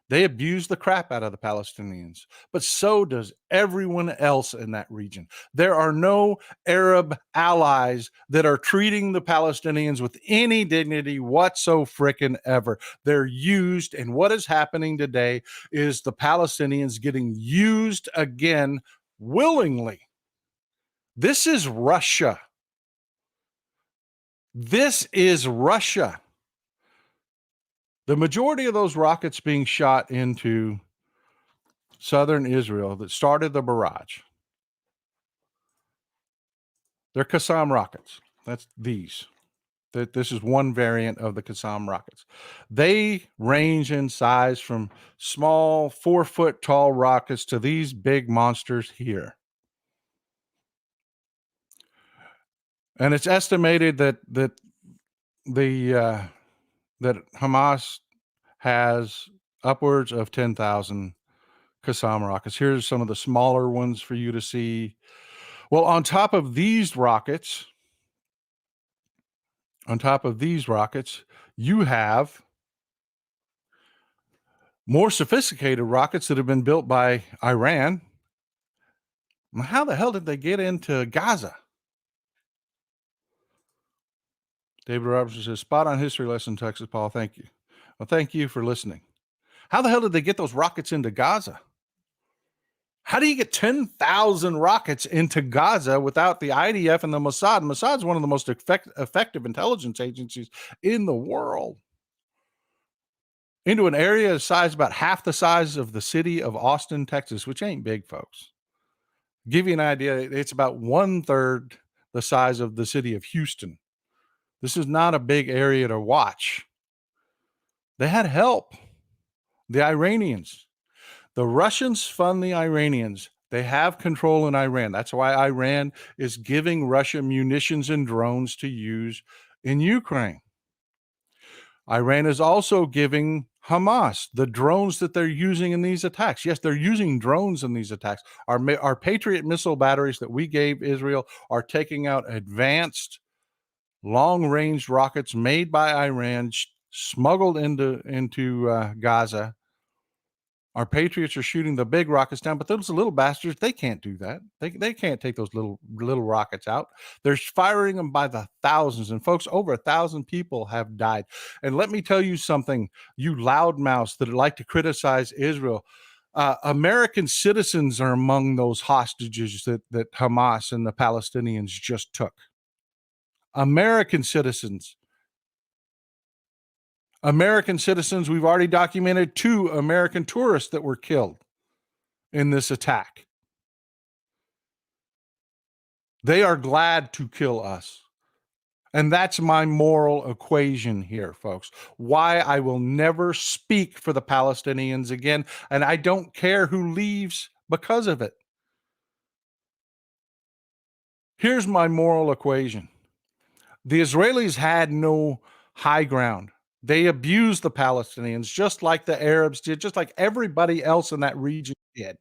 They abuse the crap out of the Palestinians, but so does everyone else in that region. There are no Arab allies that are treating the Palestinians with any dignity whatsoever frickin' ever. They're used, and what is happening today is the Palestinians getting used again willingly. This is Russia. This is Russia. The majority of those rockets being shot into southern Israel that started the barrage, they're Qassam rockets. That's these. This is one variant of the Qassam rockets. They range in size from small 4-foot tall rockets to these big monsters here. And it's estimated that Hamas has upwards of 10,000 Qassam rockets. Here's some of the smaller ones for you to see. Well, on top of these rockets, you have more sophisticated rockets that have been built by Iran. How the hell did they get into Gaza? David Robertson says, spot on history lesson, Texas Paul. Thank you. Well, thank you for listening. How the hell did they get those rockets into Gaza? How do you get 10,000 rockets into Gaza without the IDF and the Mossad? Mossad is one of the most effective intelligence agencies in the world. Into an area size about half the size of the city of Austin, Texas, which ain't big, folks. Give you an idea, it's about 1/3 the size of the city of Houston. This is not a big area to watch. They had help. The Iranians. The Russians fund the Iranians. They have control in Iran. That's why Iran is giving Russia munitions and drones to use in Ukraine. Iran is also giving Hamas the drones that they're using in these attacks. Yes, they're using drones in these attacks. Our Patriot missile batteries that we gave Israel are taking out advanced long-range rockets made by Iran, smuggled into Gaza. Our Patriots are shooting the big rockets down, but those little bastards, they can't do that. They can't take those little rockets out. They're firing them by the thousands. And folks, over 1,000 people have died. And let me tell you something, you loudmouths that like to criticize Israel. American citizens are among those hostages that Hamas and the Palestinians just took. American citizens. We've already documented 2 American tourists that were killed in this attack. They are glad to kill us. And that's my moral equation here, folks. Why I will never speak for the Palestinians again. And I don't care who leaves because of it. Here's my moral equation. The Israelis had no high ground. They abused the Palestinians just like the Arabs did, just like everybody else in that region did.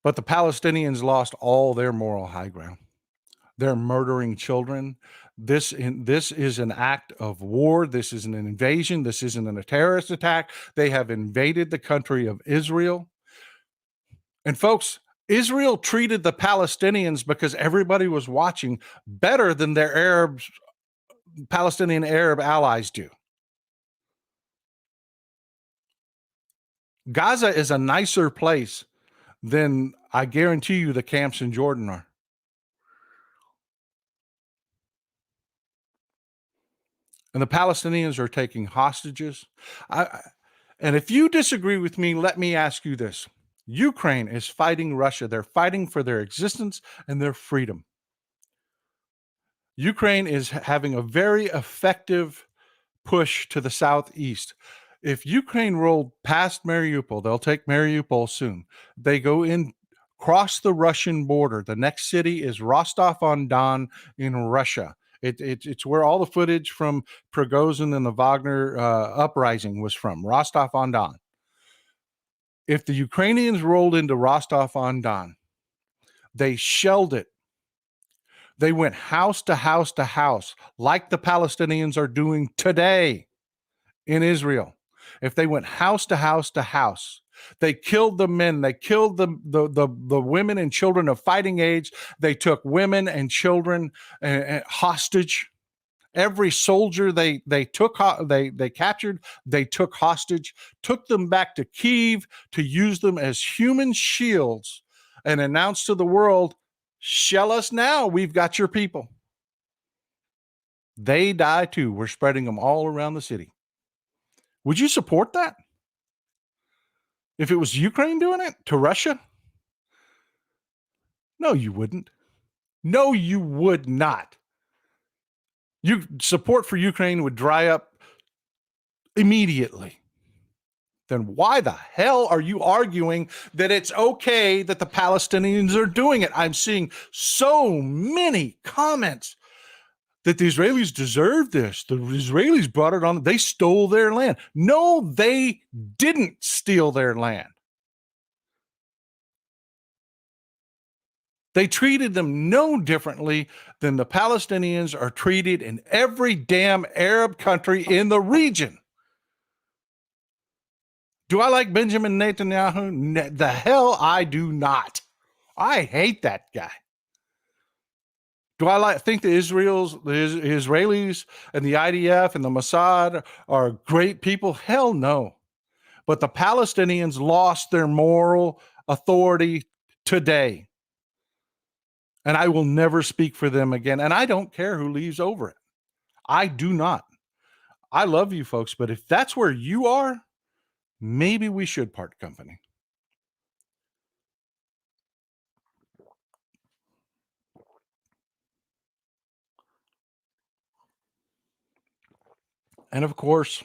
But the Palestinians lost all their moral high ground. They're murdering children. This is an act of war. This isn't an invasion. This isn't a terrorist attack. They have invaded the country of Israel. And folks, Israel treated the Palestinians, because everybody was watching, better than their Palestinian Arab allies do. Gaza is a nicer place than, I guarantee you, the camps in Jordan are. And the Palestinians are taking hostages. And if you disagree with me, let me ask you this. Ukraine is fighting Russia. They're fighting for their existence and their freedom. Ukraine is having a very effective push to the southeast. If Ukraine rolled past Mariupol, they'll take Mariupol soon. They go in, cross the Russian border. The next city is Rostov-on-Don in Russia. It's where all the footage from Prigozhin and the Wagner uprising was from, Rostov-on-Don. If the Ukrainians rolled into Rostov-on-Don, they shelled it. They went house to house to house, like the Palestinians are doing today in Israel. If they went house to house to house, they killed the men, they killed the women and children of fighting age. They took women and children hostage. Every soldier they captured, they took hostage, took them back to Kyiv to use them as human shields, and announced to the world, shell us now, we've got your people. They die too. We're spreading them all around the city. Would you support that? If it was Ukraine doing it to Russia? No, you wouldn't. No, you would not. Support for Ukraine would dry up immediately. Then why the hell are you arguing that it's okay that the Palestinians are doing it? I'm seeing so many comments that the Israelis deserve this. The Israelis brought it on. They stole their land. No, they didn't steal their land. They treated them no differently than the Palestinians are treated in every damn Arab country in the region. Do I like Benjamin Netanyahu? The hell I do not. I hate that guy. Do I think the Israelis and the IDF and the Mossad are great people? Hell no. But the Palestinians lost their moral authority today. And I will never speak for them again. And I don't care who leaves over it. I do not. I love you folks, but if that's where you are, maybe we should part company. And of course,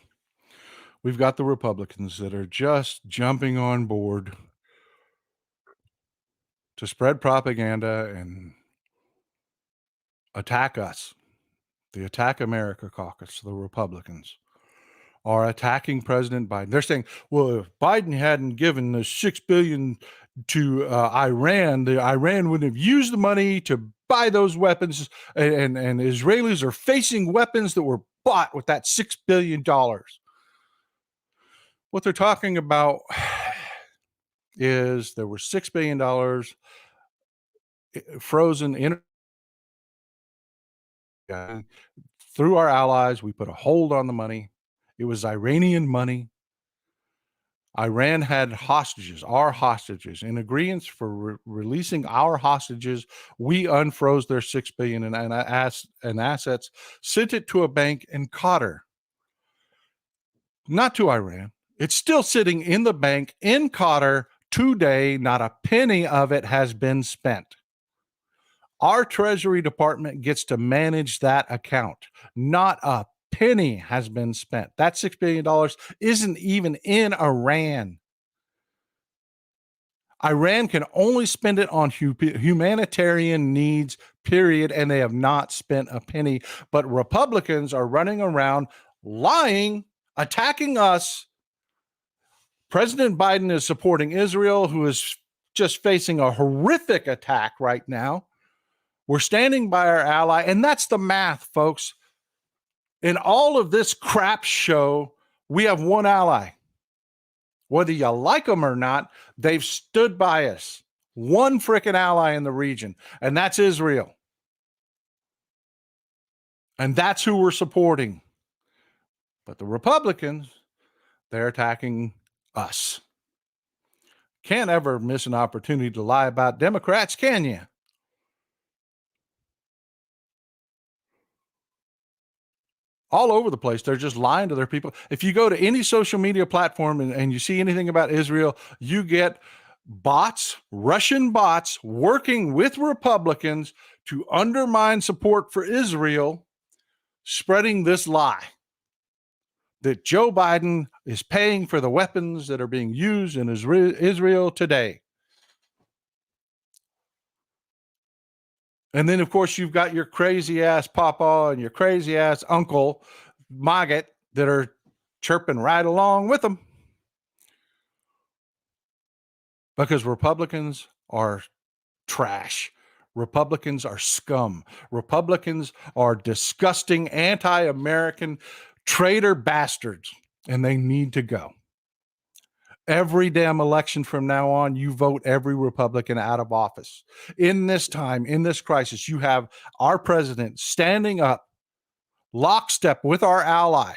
we've got the Republicans that are just jumping on board to spread propaganda and attack us. The Attack America caucus, the Republicans, are attacking President Biden. They're saying, well, if Biden hadn't given the $6 billion to Iran, the Iran wouldn't have used the money to buy those weapons, and Israelis are facing weapons that were bought with that $6 billion. What they're talking about is there were $6 billion frozen in through our allies. We put a hold on the money. It was Iranian money. Iran had hostages, our hostages. In agreement for releasing our hostages, we unfroze their $6 billion in assets, sent it to a bank in Qatar, not to Iran. It's still sitting in the bank in Qatar Today, not a penny of it has been spent. Our Treasury Department gets to manage that account. Not a penny has been spent. That $6 billion isn't even in Iran. Iran can only spend it on humanitarian needs, period, and they have not spent a penny. But Republicans are running around lying, attacking us. President Biden is supporting Israel, who is just facing a horrific attack right now. We're standing by our ally, and that's the math, folks. In all of this crap show, we have one ally. Whether you like them or not, they've stood by us. One freaking ally in the region, and that's Israel. And that's who we're supporting. But the Republicans, they're attacking us. Can't ever miss an opportunity to lie about Democrats, can you? All over the place. They're just lying to their people. If you go to any social media platform and you see anything about Israel, you get bots, Russian bots, working with Republicans to undermine support for Israel, spreading this lie that Joe Biden is paying for the weapons that are being used in Israel today. And then, of course, you've got your crazy ass papa and your crazy ass uncle maggot that are chirping right along with them. Because Republicans are trash. Republicans are scum. Republicans are disgusting, anti-American traitor bastards, and they need to go. Every damn election from now on, you vote every Republican out of office. In this time, in this crisis, you have our president standing up, lockstep with our ally,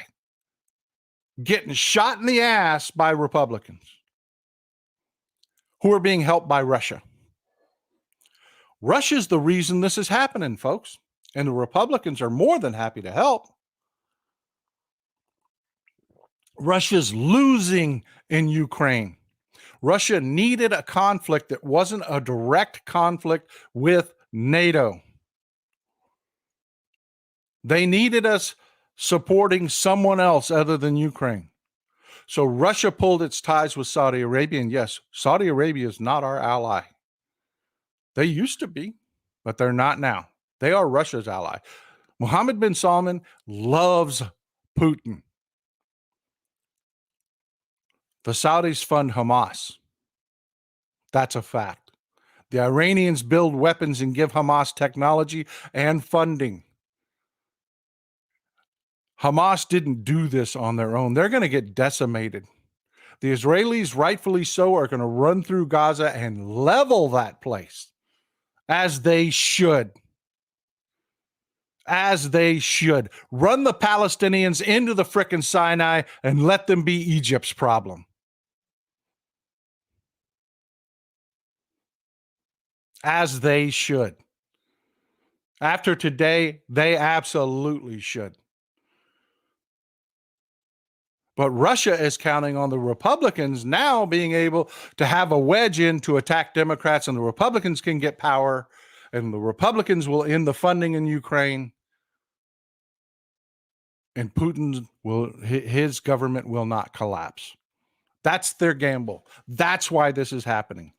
getting shot in the ass by Republicans who are being helped by Russia. Russia's the reason this is happening, folks. And the Republicans are more than happy to help. Russia's losing in Ukraine. Russia needed a conflict that wasn't a direct conflict with NATO. They needed us supporting someone else other than Ukraine. So Russia pulled its ties with Saudi Arabia. And yes, Saudi Arabia is not our ally. They used to be, but they're not now. They are Russia's ally. Mohammed bin Salman loves Putin. The Saudis fund Hamas. That's a fact. The Iranians build weapons and give Hamas technology and funding. Hamas didn't do this on their own. They're going to get decimated. The Israelis, rightfully so, are going to run through Gaza and level that place, as they should. As they should. Run the Palestinians into the frickin' Sinai and let them be Egypt's problem. As they should. After today, they absolutely should. But Russia is counting on the Republicans now being able to have a wedge in to attack Democrats, and the Republicans can get power, and the Republicans will end the funding in Ukraine, and his government will not collapse. That's their gamble. That's why this is happening.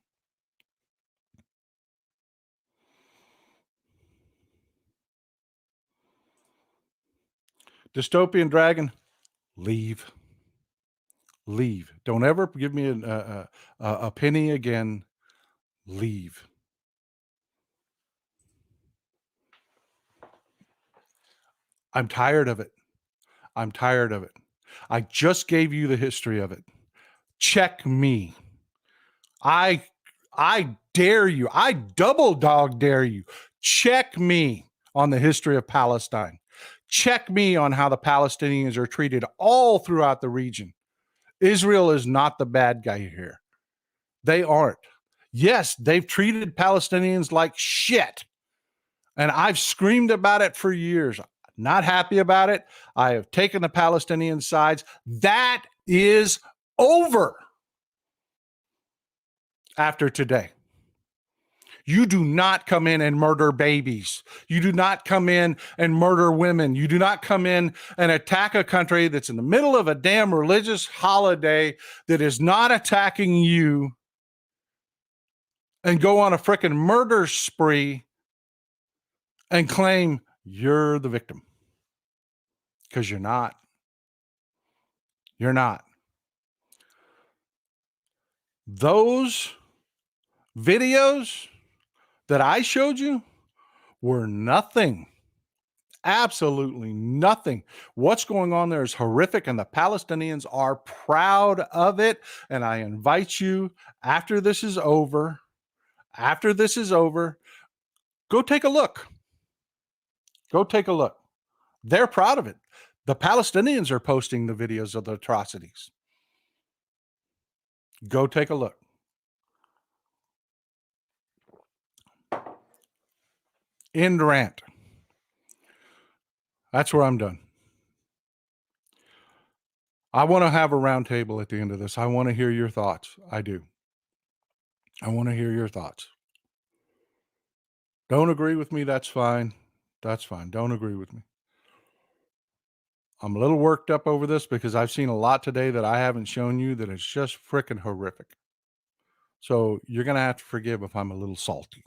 Dystopian Dragon, leave. Leave. Don't ever give me a penny again. Leave. I'm tired of it. I'm tired of it. I just gave you the history of it. Check me. I dare you. I double dog dare you. Check me on the history of Palestine. Check me on how the Palestinians are treated all throughout the region. Israel is not the bad guy here. They aren't. Yes, they've treated Palestinians like shit. And I've screamed about it for years. Not happy about it. I have taken the Palestinian sides. That is over. after today. You do not come in and murder babies. You do not come in and murder women. You do not come in and attack a country that's in the middle of a damn religious holiday that is not attacking you and go on a frickin' murder spree and claim you're the victim. Because you're not. You're not. Those videos that I showed you were nothing. Absolutely nothing. What's going on there is horrific, and the Palestinians are proud of it. And I invite you, after this is over, go take a look. Go take a look. They're proud of it. The Palestinians are posting the videos of the atrocities. Go take a look. End rant. That's where I'm done. I want to have a roundtable at the end of this. I want to hear your thoughts. I do. I want to hear your thoughts. Don't agree with me. That's fine. That's fine. Don't agree with me. I'm a little worked up over this because I've seen a lot today that I haven't shown you that is just freaking horrific. So you're going to have to forgive if I'm a little salty.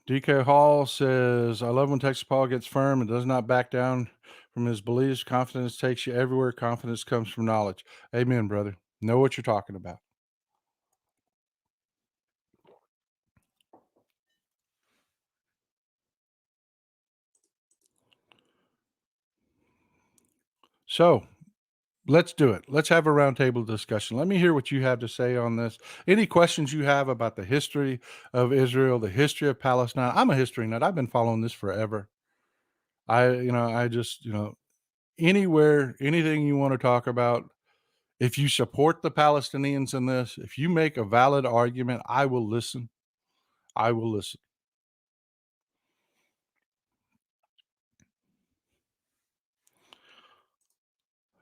DK Hall says, I love when Texas Paul gets firm and does not back down from his beliefs. Confidence takes you everywhere. Confidence comes from knowledge. Amen, brother. Know what you're talking about. So let's do it. Let's have a roundtable discussion. Let me hear what you have to say on this. Any questions you have about the history of Israel, the history of Palestine? I'm a history nut. I've been following this forever. I just, anywhere, anything you want to talk about, if you support the Palestinians in this, if you make a valid argument, I will listen. I will listen.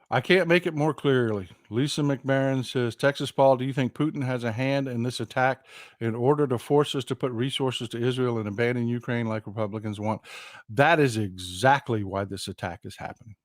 I can't make it more clearly. Lisa McMahon says, Texas Paul, do you think Putin has a hand in this attack in order to force us to put resources to Israel and abandon Ukraine like Republicans want? That is exactly why this attack is happening.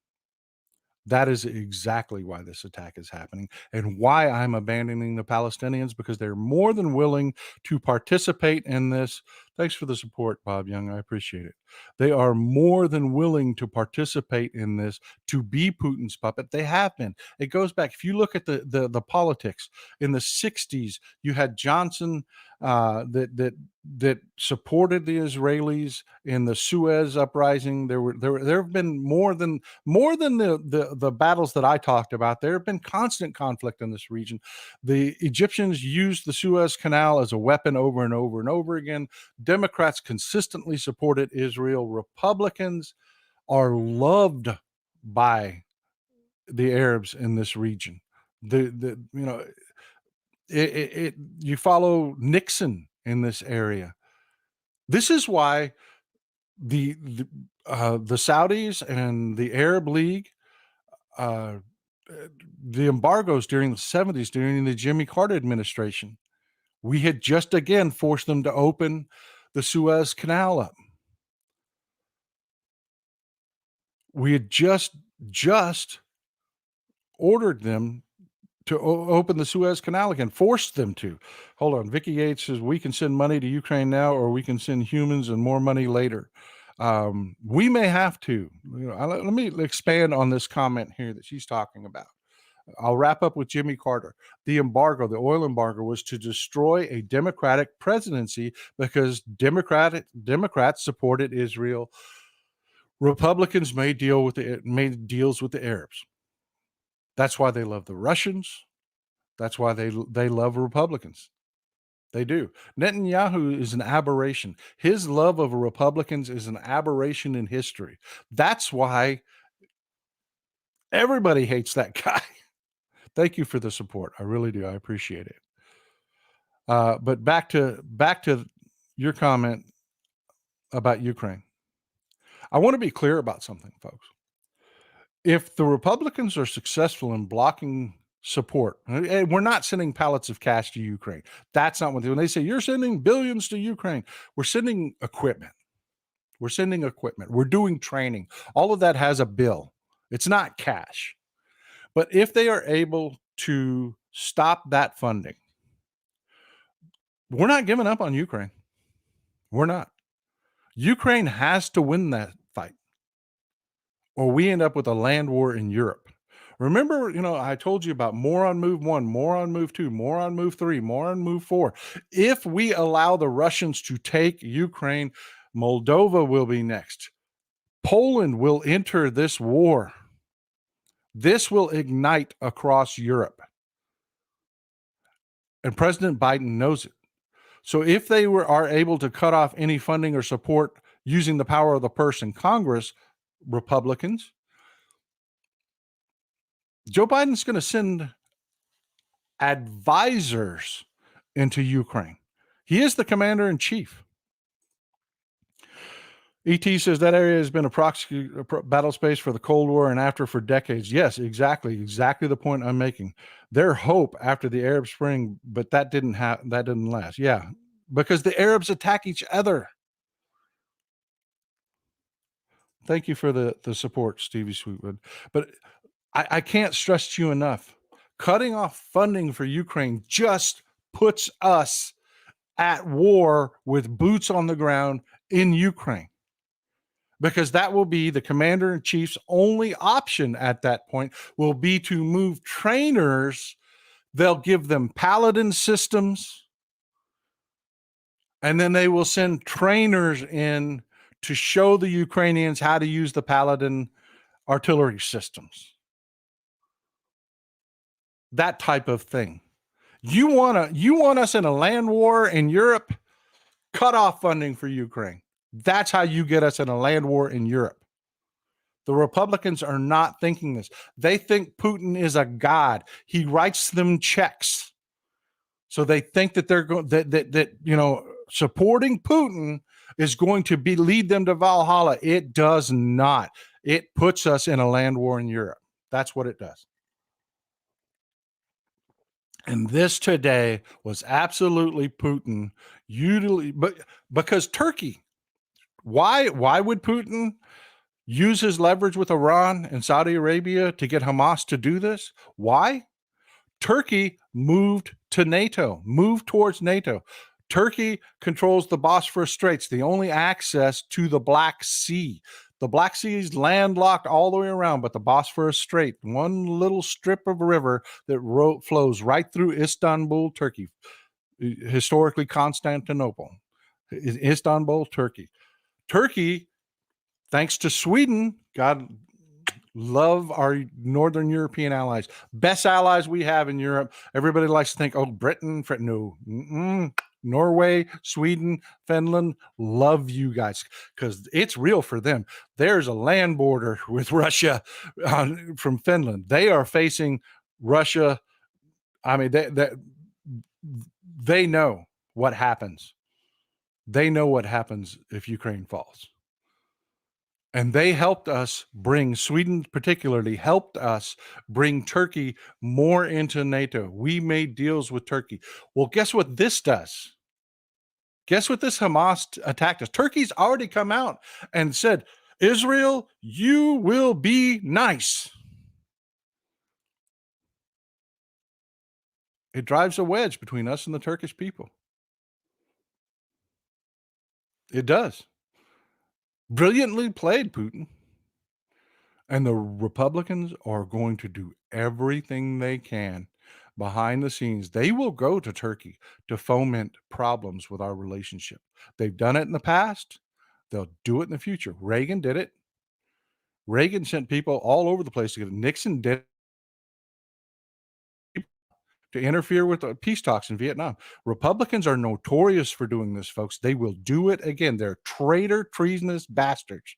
That is exactly why this attack is happening and why I'm abandoning the Palestinians, because they're more than willing to participate in this. Thanks for the support, Bob Young. I appreciate it. They are more than willing to participate in this, to be Putin's puppet. They have been. It goes back. If you look at the politics in the 60s, you had Johnson that supported the Israelis in the Suez uprising. There have been more than the battles that I talked about. There have been constant conflict in this region. The Egyptians used the Suez Canal as a weapon over and over and over again. Democrats consistently supported Israel. Republicans are loved by the Arabs in this region. You follow Nixon in this area. This is why the Saudis and the Arab League, the embargoes during the 70s, during the Jimmy Carter administration, we had just again forced them to open the Suez Canal up. We had just ordered them to open the Suez Canal again, forced them to. Hold on. Vicky Yates says, we can send money to Ukraine now, or we can send humans and more money later. We may have to. Let me expand on this comment here that she's talking about. I'll wrap up with Jimmy Carter. The embargo, the oil embargo, was to destroy a Democratic presidency because Democrats supported Israel. Republicans made deals with the Arabs. That's why they love the Russians. That's why they love Republicans. They do. Netanyahu is an aberration. His love of Republicans is an aberration in history. That's why everybody hates that guy. Thank you for the support. I really do. I appreciate it. But back to your comment about Ukraine. I want to be clear about something, folks. If the Republicans are successful in blocking support, and we're not sending pallets of cash to Ukraine. That's not what they, when they say you're sending billions to Ukraine, we're sending equipment. We're sending equipment. We're doing training. All of that has a bill. It's not cash. But if they are able to stop that funding, we're not giving up on Ukraine. We're not. Ukraine has to win that fight, or we end up with a land war in Europe. Remember, I told you about more on move one, more on move two, more on move three, more on move four. If we allow the Russians to take Ukraine, Moldova will be next. Poland will enter this war. This will ignite across Europe. And President Biden knows it. So if they are able to cut off any funding or support using the power of the purse in Congress, Republicans, Joe Biden's going to send advisors into Ukraine. He is the commander in chief. ET says that area has been a proxy battle space for the Cold War and after for decades. Yes, exactly the point I'm making. Their hope after the Arab Spring, but that didn't last. Yeah, because the Arabs attack each other. Thank you for the support, Stevie Sweetwood. But I can't stress to you enough. Cutting off funding for Ukraine just puts us at war with boots on the ground in Ukraine, because that will be the commander in chief's only option at that point will be to move trainers. They'll give them Paladin systems, and then they will send trainers in to show the Ukrainians how to use the Paladin artillery systems. That type of thing. You want us in a land war in Europe? Cut off funding for Ukraine. That's how you get us in a land war in Europe. The Republicans are not thinking this. They think Putin is a god. He writes them checks. So they think that they're going that supporting Putin is going to lead them to Valhalla. It does not. It puts us in a land war in Europe. That's what it does. And this today was absolutely Putin, but because Turkey. Why would Putin use his leverage with Iran and Saudi Arabia to get Hamas to do this? Why? Turkey moved towards NATO. Turkey controls the Bosphorus Straits, the only access to the Black Sea. The Black Sea is landlocked all the way around, but the Bosphorus Strait, one little strip of river that flows right through Istanbul, Turkey, historically Constantinople, Istanbul, Turkey. Turkey, thanks to Sweden, God love our Northern European allies, best allies we have in Europe. Everybody likes to think, oh, Britain, no. Norway, Sweden, Finland, love you guys because it's real for them. There's a land border with Russia from Finland. They are facing Russia. I mean, they know what happens. They know what happens if Ukraine falls. And they helped us bring, Sweden particularly, helped us bring Turkey more into NATO. We made deals with Turkey. Well, guess what this does? Guess what this Hamas attack does? Turkey's already come out and said, Israel, you will be nice. It drives a wedge between us and the Turkish people. It does. Brilliantly played, Putin. And the Republicans are going to do everything they can behind the scenes. They will go to Turkey to foment problems with our relationship. They've done it in the past. They'll do it in the future. Reagan did it. Reagan sent people all over the place to get it. Nixon did it to interfere with peace talks in Vietnam. Republicans are notorious for doing this, folks. They will do it again. They're traitor, treasonous bastards.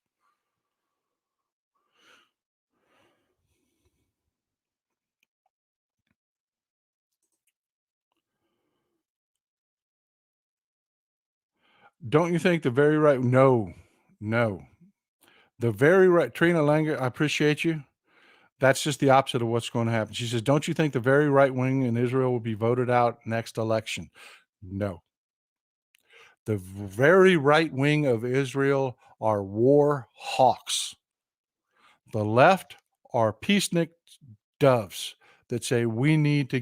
Don't you think the very right? No. The very right, Trina Langer, I appreciate you. That's just the opposite of what's going to happen. She says, don't you think the very right wing in Israel will be voted out next election? No. The very right wing of Israel are war hawks. The left are peacenik doves that say we need to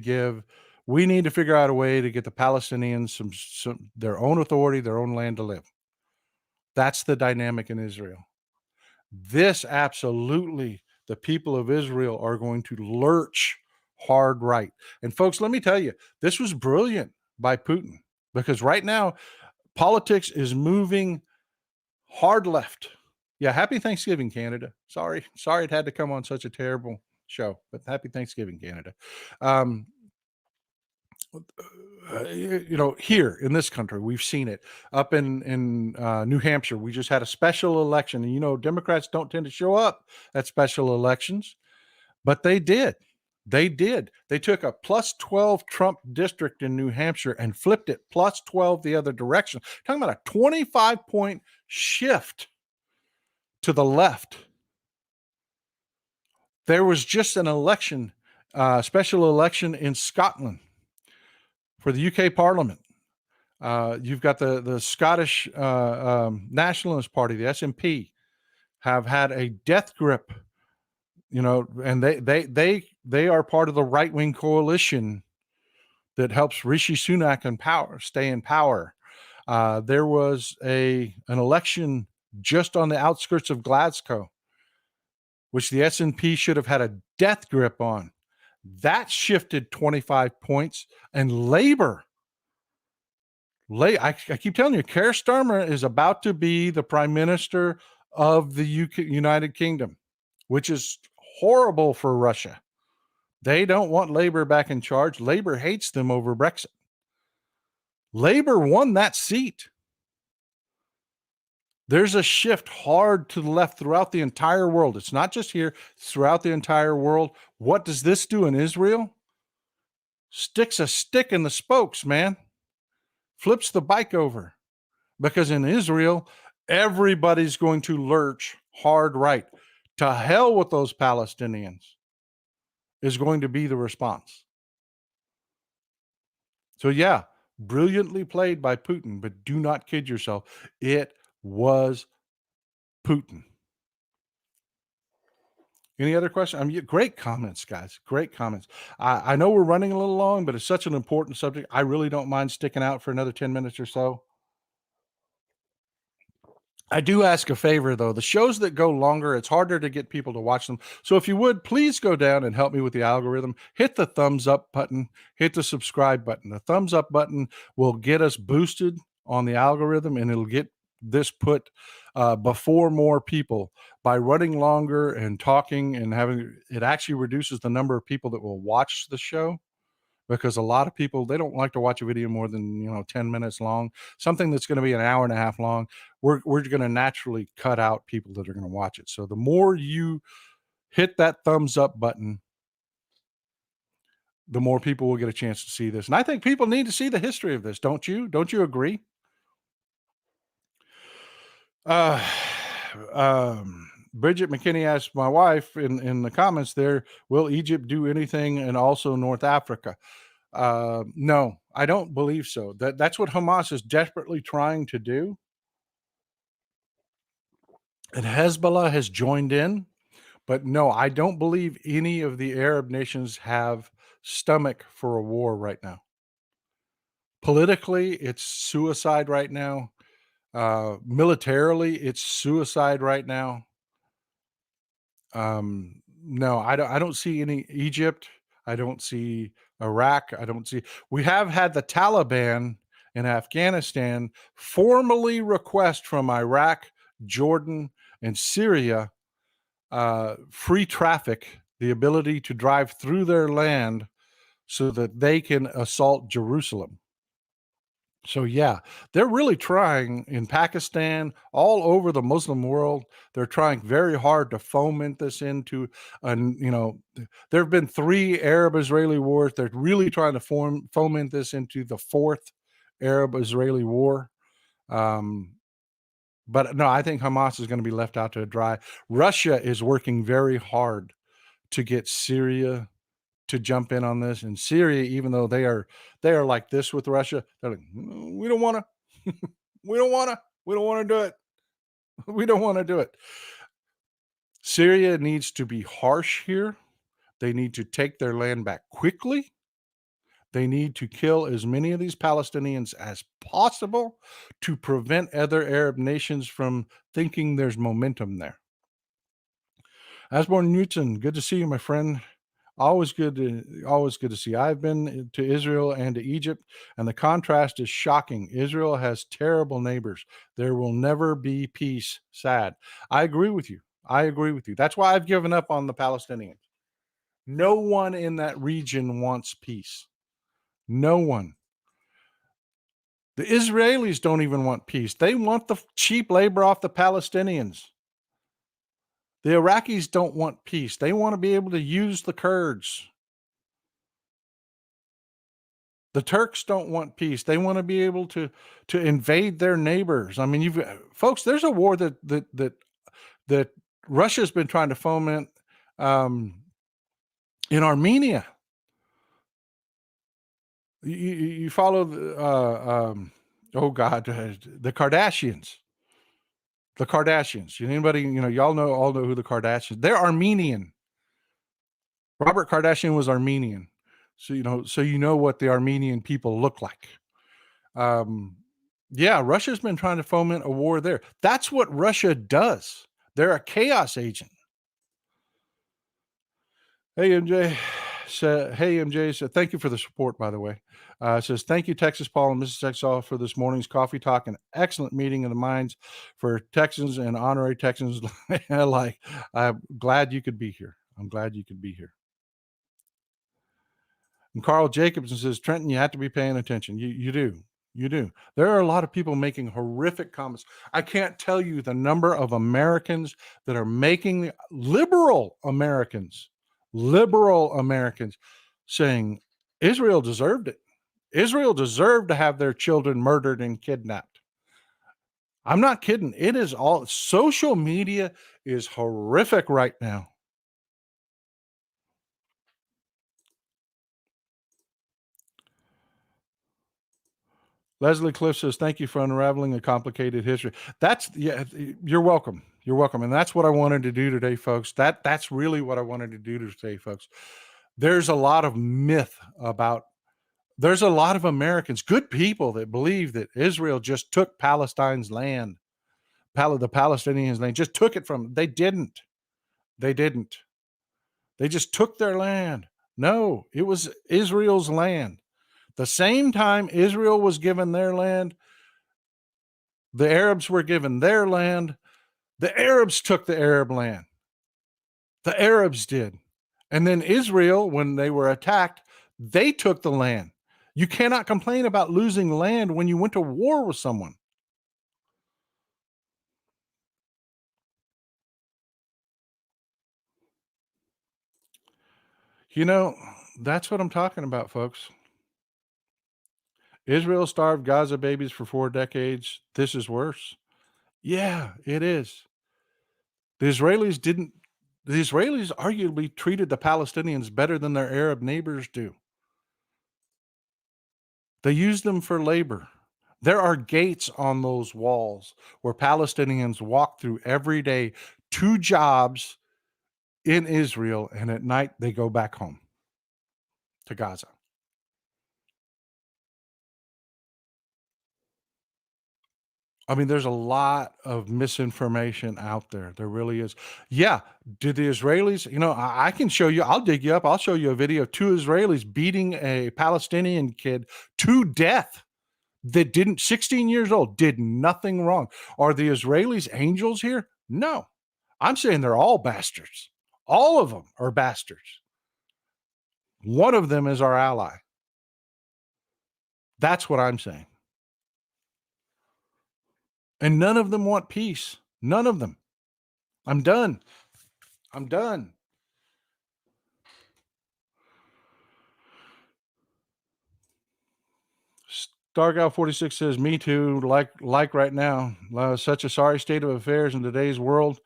figure out a way to get the Palestinians some their own authority, their own land to live. That's the dynamic in Israel. This absolutely, the people of Israel are going to lurch hard right. And folks, let me tell you, this was brilliant by Putin, because right now politics is moving hard left. Yeah, happy Thanksgiving, Canada. Sorry it had to come on such a terrible show, but happy Thanksgiving, Canada. Here in this country, we've seen it up in New Hampshire. We just had a special election, and Democrats don't tend to show up at special elections, but they did. They did. They took a plus 12 Trump district in New Hampshire and flipped it plus 12 the other direction. Talking about a 25-point shift to the left. There was just an election, special election in Scotland for the UK Parliament. You've got the Scottish Nationalist Party, the SNP, have had a death grip, and they are part of the right wing coalition that helps Rishi Sunak stay in power. There was an election just on the outskirts of Glasgow, which the SNP should have had a death grip on. That shifted 25 points, and Labour. I keep telling you, Keir Starmer is about to be the prime minister of the United Kingdom, which is horrible for Russia. They don't want Labour back in charge. Labour hates them over Brexit. Labour won that seat. There's a shift hard to the left throughout the entire world. It's not just here, it's throughout the entire world. What does this do in Israel? Sticks a stick in the spokes, man. Flips the bike over. Because in Israel, everybody's going to lurch hard right. To hell with those Palestinians is going to be the response. So yeah, brilliantly played by Putin, but do not kid yourself. It was Putin. Any other questions? Great comments, guys. Great comments. I know we're running a little long, but it's such an important subject. I really don't mind sticking out for another 10 minutes or so. I do ask a favor, though. The shows that go longer, it's harder to get people to watch them. So if you would, please go down and help me with the algorithm. Hit the thumbs up button. Hit the subscribe button. The thumbs up button will get us boosted on the algorithm, and it'll get this put before more people. By running longer and talking and having it actually reduces the number of people that will watch the show, because a lot of people, they don't like to watch a video more than 10 minutes long. Something that's going to be an hour and a half long, we're going to naturally cut out people that are going to watch it. So the more you hit that thumbs up button, the more people will get a chance to see this. And I think people need to see the history of this. Don't you agree? Bridget McKinney asked my wife in the comments there, will Egypt do anything, and also North Africa? No, I don't believe so. That's what Hamas is desperately trying to do. And Hezbollah has joined in. But no, I don't believe any of the Arab nations have stomach for a war right now. Politically, it's suicide right now. Militarily, it's suicide right now. No, I don't see any Egypt. I don't see Iraq. We have had the Taliban in Afghanistan formally request from Iraq, Jordan, and Syria free traffic, the ability to drive through their land so that they can assault Jerusalem. So yeah, they're really trying in Pakistan, all over the Muslim world. They're trying very hard to foment this into, there have been 3 Arab-Israeli wars. They're really trying to foment this into the 4th Arab-Israeli war. But no, I think Hamas is going to be left out to dry. Russia is working very hard to get Syria to jump in on this. And Syria, even though they are like this with Russia, they're like, we don't want to, we don't want to, we don't want to do it. We don't want to do it. Syria needs to be harsh here. They need to take their land back quickly. They need to kill as many of these Palestinians as possible to prevent other Arab nations from thinking there's momentum there. Asborn Newton, good to see you, my friend. Always good to see. I've been to Israel and to Egypt, and the contrast is shocking. Israel has terrible neighbors. There will never be peace. Sad. I agree with you. I agree with you. That's why I've given up on the Palestinians. No one in that region wants peace. No one. The Israelis don't even want peace. They want the cheap labor off the Palestinians. The Iraqis don't want peace. They want to be able to use the Kurds. The Turks don't want peace. They want to be able to invade their neighbors. I mean, you've folks. There's a war that Russia's been trying to foment in Armenia. You follow oh God, the Kardashians. The Kardashians. Anybody, y'all all know who the Kardashians. They're Armenian. Robert Kardashian was Armenian. So you know what the Armenian people look like. Yeah, Russia's been trying to foment a war there. That's what Russia does. They're a chaos agent. Hey MJ, thank you for the support, by the way. Says thank you, Texas Paul and Mrs. Texas, for this morning's coffee talk. An excellent meeting of the minds for Texans and honorary Texans. Like, I'm glad you could be here. I'm glad you could be here. And Carl Jacobson says, Trenton, you have to be paying attention. You do. You do. There are a lot of people making horrific comments. I can't tell you the number of Americans that are making liberal Americans saying Israel deserved it. Israel deserved to have their children murdered and kidnapped. I'm not kidding. It is all social media is horrific right now. Leslie Cliff says, thank you for unraveling a complicated history. You're welcome. You're welcome. And that's what I wanted to do today, folks. That's really what I wanted to do today, folks. There's a lot of myth there's a lot of Americans, good people, that believe that Israel just took Palestine's land, the Palestinians' land, just took it from them. They didn't. They just took their land. No, it was Israel's land. The same time Israel was given their land, the Arabs were given their land. The Arabs took the Arab land. The Arabs did. And then Israel, when they were attacked, they took the land. You cannot complain about losing land when you went to war with someone. That's what I'm talking about, folks. Israel starved Gaza babies for 4 decades. This is worse. Yeah, it is. The Israelis arguably treated the Palestinians better than their Arab neighbors do. They use them for labor. There are gates on those walls where Palestinians walk through every day, 2 jobs in Israel, and at night they go back home to Gaza. I mean, there's a lot of misinformation out there. There really is. Yeah. Did the Israelis, I can show you, I'll dig you up. I'll show you a video of 2 Israelis beating a Palestinian kid to death that 16 years old, did nothing wrong. Are the Israelis angels here? No. I'm saying they're all bastards. All of them are bastards. One of them is our ally. That's what I'm saying. And none of them want peace. None of them. I'm done. Dargal 46 says, "Me too. Like right now. Such a sorry state of affairs in today's world.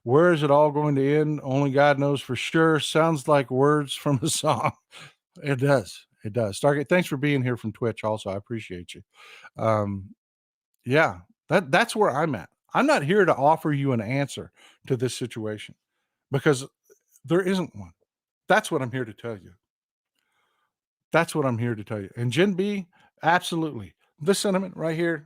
Where is it all going to end? Only God knows for sure." Sounds like words from a song. It does. It does. Stargate, thanks for being here from Twitch. Also, I appreciate you. Um, yeah, that's where I'm at. I'm not here to offer you an answer to this situation because there isn't one. That's what I'm here to tell you. That's what I'm here to tell you. And Gen B, absolutely. This sentiment right here,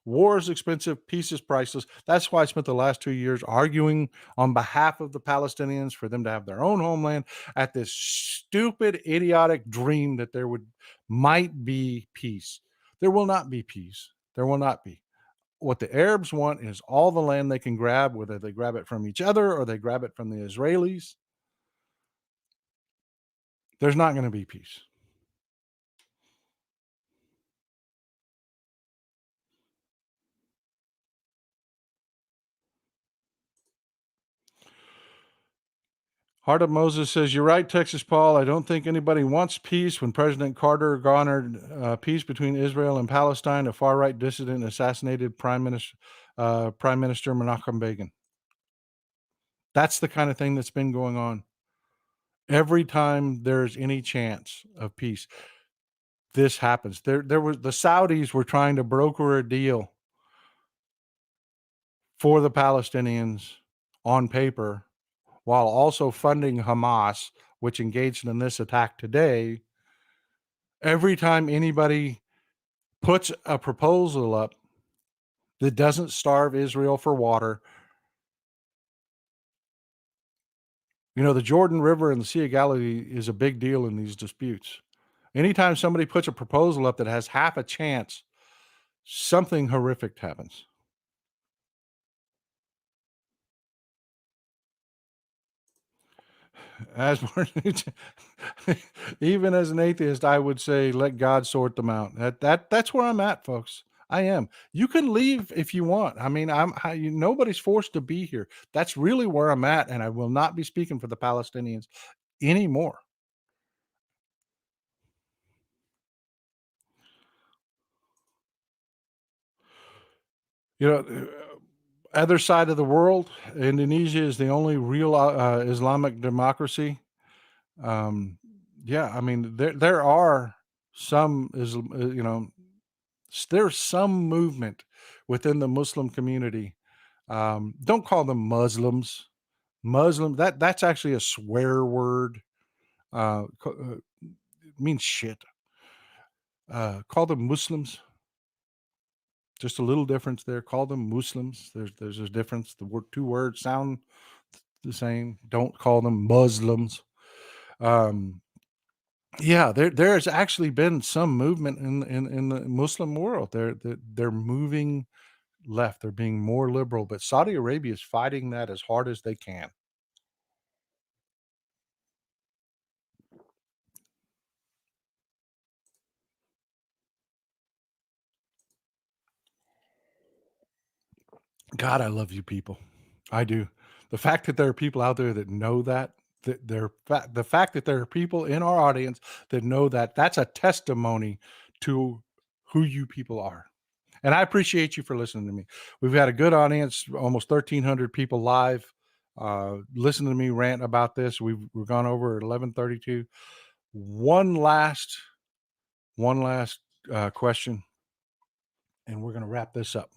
war is expensive, peace is priceless. That's why I spent the last 2 years arguing on behalf of the Palestinians for them to have their own homeland at this stupid, idiotic dream that there might be peace. There will not be peace. There will not be. What the Arabs want is all the land they can grab, whether they grab it from each other or they grab it from the Israelis. There's not going to be peace. Heart of Moses says, "You're right, Texas Paul. I don't think anybody wants peace. When President Carter garnered peace between Israel and Palestine, a far right dissident assassinated Prime Minister Menachem Begin." That's the kind of thing that's been going on. Every time there's any chance of peace, this happens. There was the Saudis were trying to broker a deal for the Palestinians on paper while also funding Hamas, which engaged in this attack today. Every time anybody puts a proposal up that doesn't starve Israel for water, the Jordan River and the Sea of Galilee is a big deal in these disputes. Anytime somebody puts a proposal up that has half a chance, something horrific happens. As even as an atheist, I would say let God sort them out. That's where I'm at, folks. I am. You can leave if you want. I mean, nobody's forced to be here. That's really where I'm at, and I will not be speaking for the Palestinians anymore. Other side of the world, Indonesia is the only real Islamic democracy. Um, yeah, I mean, there are some there's some movement within the Muslim community. Don't call them Muslims. That's actually a swear word. It means shit. Call them Muslims. Just a little difference there. Call them Muslims. There's a difference. Two words sound the same. Don't call them Muslims. Um, yeah, there's actually been some movement in the Muslim world. They're moving left. They're being more liberal, but Saudi Arabia is fighting that as hard as they can. God, I love you people. I do. The fact that there are people out there that know the fact that there are people in our audience that know that's a testimony to who you people are. And I appreciate you for listening to me. We've had a good audience, almost 1,300 people live. Listen to me rant about this. We've gone over at 11:32. One last question, and we're going to wrap this up.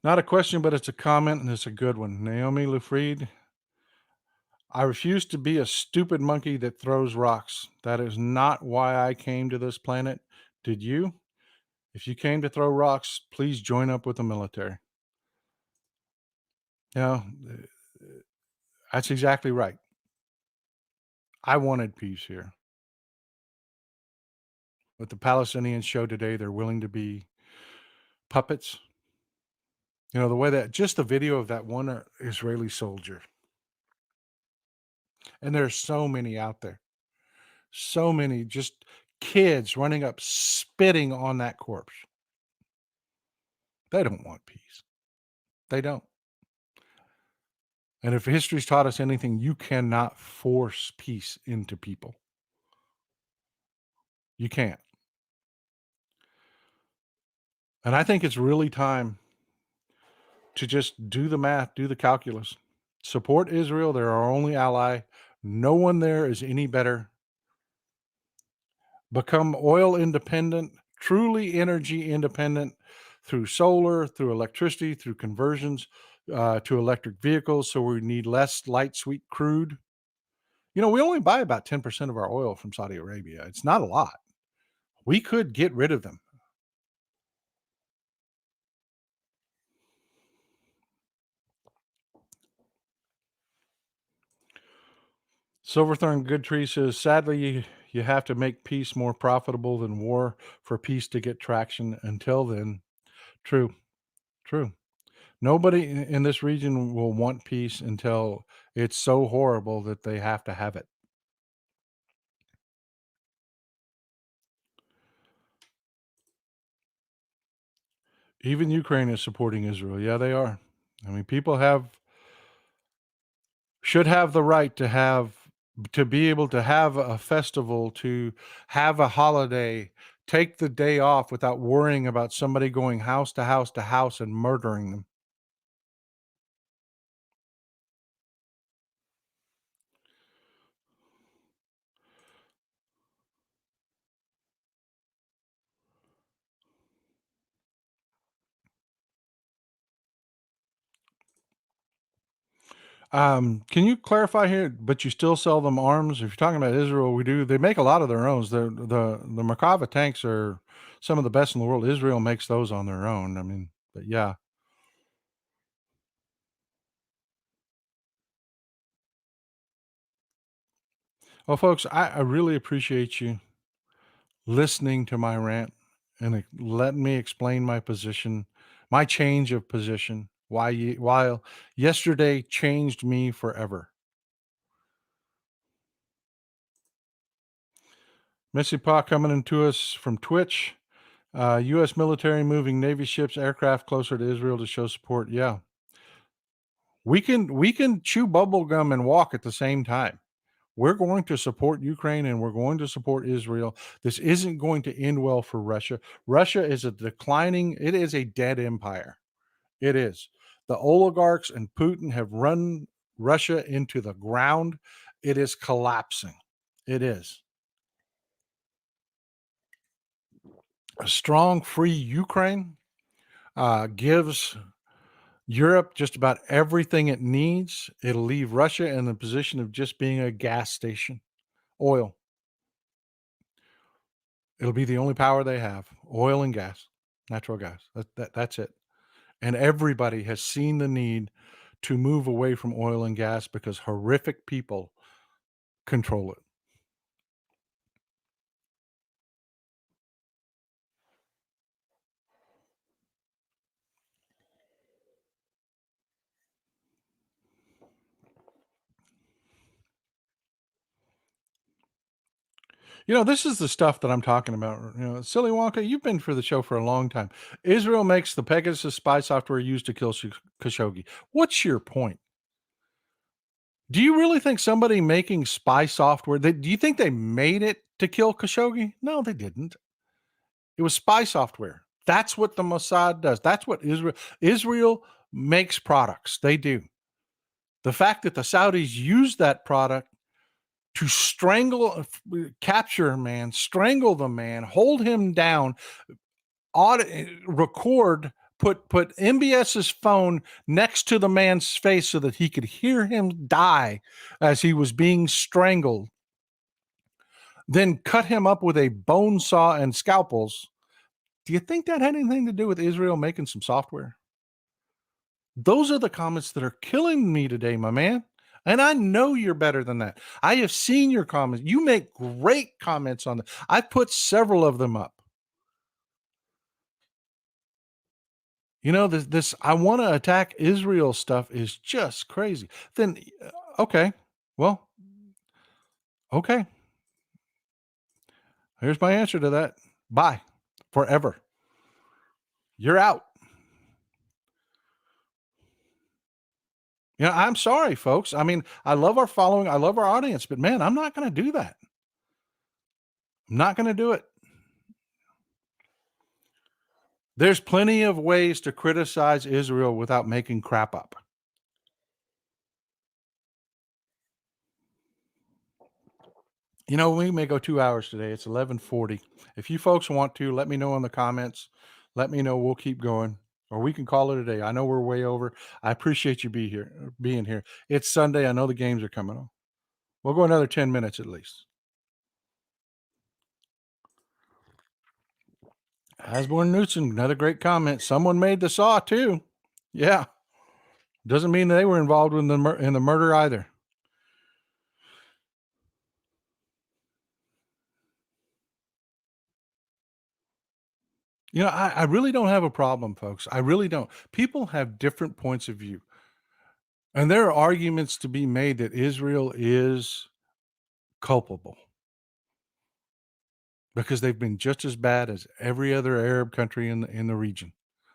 Not a question, but it's a comment, and it's a good one. Naomi Lefried, I refuse to be a stupid monkey that throws rocks. That is not why I came to this planet. Did you? If you came to throw rocks, please join up with the military. You know, that's exactly right. I wanted peace here. What the Palestinians show today, they're willing to be puppets. The way that just the video of that one Israeli soldier, and there's so many out there, so many just kids running up, spitting on that corpse. They don't want peace. They don't. And if history's taught us anything, you cannot force peace into people. You can't. And I think it's really time to just do the math, do the calculus. Support Israel. They're our only ally. No one there is any better. Become oil independent, truly energy independent through solar, through electricity, through conversions to electric vehicles. So we need less light, sweet crude. We only buy about 10% of our oil from Saudi Arabia. It's not a lot. We could get rid of them. Silverthorn Goodtree says, sadly, you have to make peace more profitable than war for peace to get traction. Until then, true, true. Nobody in this region will want peace until it's so horrible that they have to have it. Even Ukraine is supporting Israel. Yeah, they are. I mean, people should have the right to be able to have a festival, to have a holiday, take the day off without worrying about somebody going house to house to house and murdering them. Can you clarify here? But you still sell them arms? If you're talking about Israel, we do. They make a lot of their own. The Merkava tanks are some of the best in the world. Israel makes those on their own. I mean, but yeah. Well, folks, I really appreciate you listening to my rant and letting me explain my position, my change of position. While yesterday changed me forever. Missy Pa coming into us from Twitch. U.S. military moving Navy ships, aircraft closer to Israel to show support. Yeah, we can chew bubble gum and walk at the same time. We're going to support Ukraine and we're going to support Israel. This isn't going to end well for Russia. Russia is it is a dead empire. It is. The oligarchs and Putin have run Russia into the ground. It is collapsing. It is. A strong, free Ukraine gives Europe just about everything it needs. It'll leave Russia in the position of just being a gas station. Oil. It'll be the only power they have. Oil and gas, natural gas. That's it. And everybody has seen the need to move away from oil and gas because horrific people control it. This is the stuff that I'm talking about. Silly Wonka, you've been for the show for a long time. Israel makes the Pegasus spy software used to kill Khashoggi. What's your point? Do you really think somebody making spy software, do you think they made it to kill Khashoggi? No, they didn't. It was spy software. That's what the Mossad does. That's what Israel makes products. They do. The fact that the Saudis use that product to capture a man, strangle the man, hold him down, record, put MBS's phone next to the man's face so that he could hear him die as he was being strangled, then cut him up with a bone saw and scalpels. Do you think that had anything to do with Israel making some software? Those are the comments that are killing me today, my man. And I know you're better than that. I have seen your comments. You make great comments on that. I put several of them up. This I want to attack Israel stuff is just crazy. Then, okay, well, okay. Here's my answer to that. Bye. Forever. You're out. I'm sorry, folks. I mean, I love our following. I love our audience, but man, I'm not going to do that. I'm not going to do it. There's plenty of ways to criticize Israel without making crap up. We may go 2 hours today. It's 11:40. If you folks want to, let me know in the comments. Let me know. We'll keep going, or we can call it a day. I know we're way over. I appreciate you being here. It's Sunday. I know the games are coming on. We'll go another 10 minutes at least. Hasborn Newton, another great comment. Someone made the saw too. Yeah. Doesn't mean they were involved in the murder either. I really don't have a problem, folks. I really don't. People have different points of view. And there are arguments to be made that Israel is culpable because they've been just as bad as every other Arab country in the region.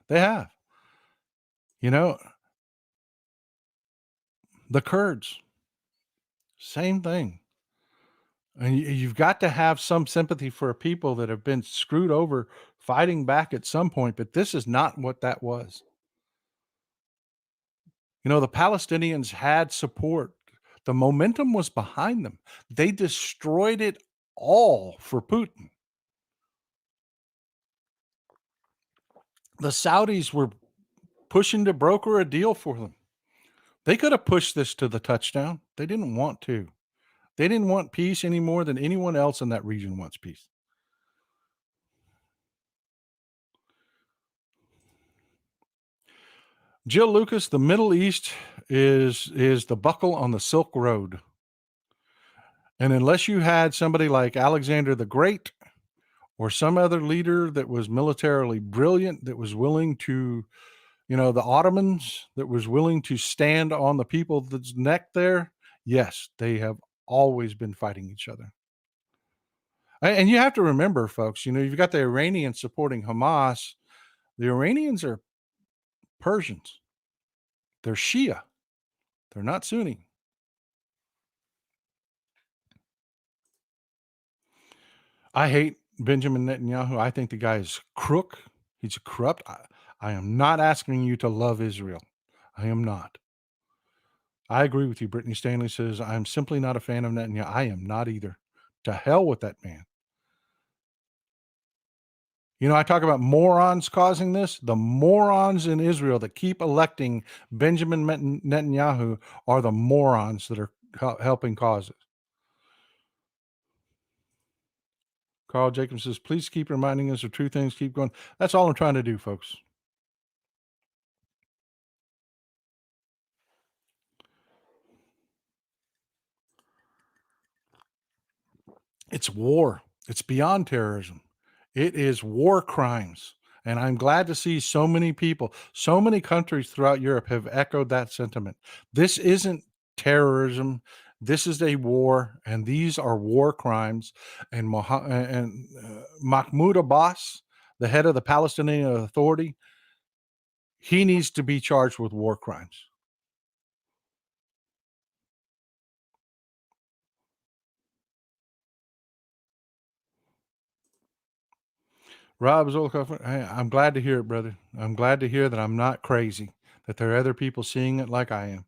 They have. The Kurds, same thing. And you've got to have some sympathy for people that have been screwed over fighting back at some point, but this is not what that was. The Palestinians had support. The momentum was behind them. They destroyed it all for Putin. The Saudis were pushing to broker a deal for them. They could have pushed this to the touchdown. They didn't want to. They didn't want peace any more than anyone else in that region wants peace. Jill Lucas, the Middle East is the buckle on the Silk Road. And unless you had somebody like Alexander the Great or some other leader that was militarily brilliant, that was willing to, the Ottomans, that was willing to stand on the people's neck there, yes, they have always been fighting each other. And you have to remember, folks, you've got the Iranians supporting Hamas. The Iranians are Persians. They're Shia. They're not Sunni. I hate Benjamin Netanyahu. I think the guy is crook. He's corrupt. I am not asking you to love Israel. I am not. I agree with you. Brittany Stanley says, I'm simply not a fan of Netanyahu. I am not either. To hell with that man. I talk about morons causing this. The morons in Israel that keep electing Benjamin Netanyahu are the morons that are helping cause it. Carl Jacobs says, please keep reminding us of true things. Keep going. That's all I'm trying to do, folks. It's war. It's beyond terrorism. It is war crimes. And I'm glad to see so many people, so many countries throughout Europe have echoed that sentiment. This isn't terrorism. This is a war, and these are war crimes. And Mahmoud Abbas, the head of the Palestinian Authority, he needs to be charged with war crimes. Rob Zolkoff, I'm glad to hear it, brother. I'm glad to hear that I'm not crazy, that there are other people seeing it like I am.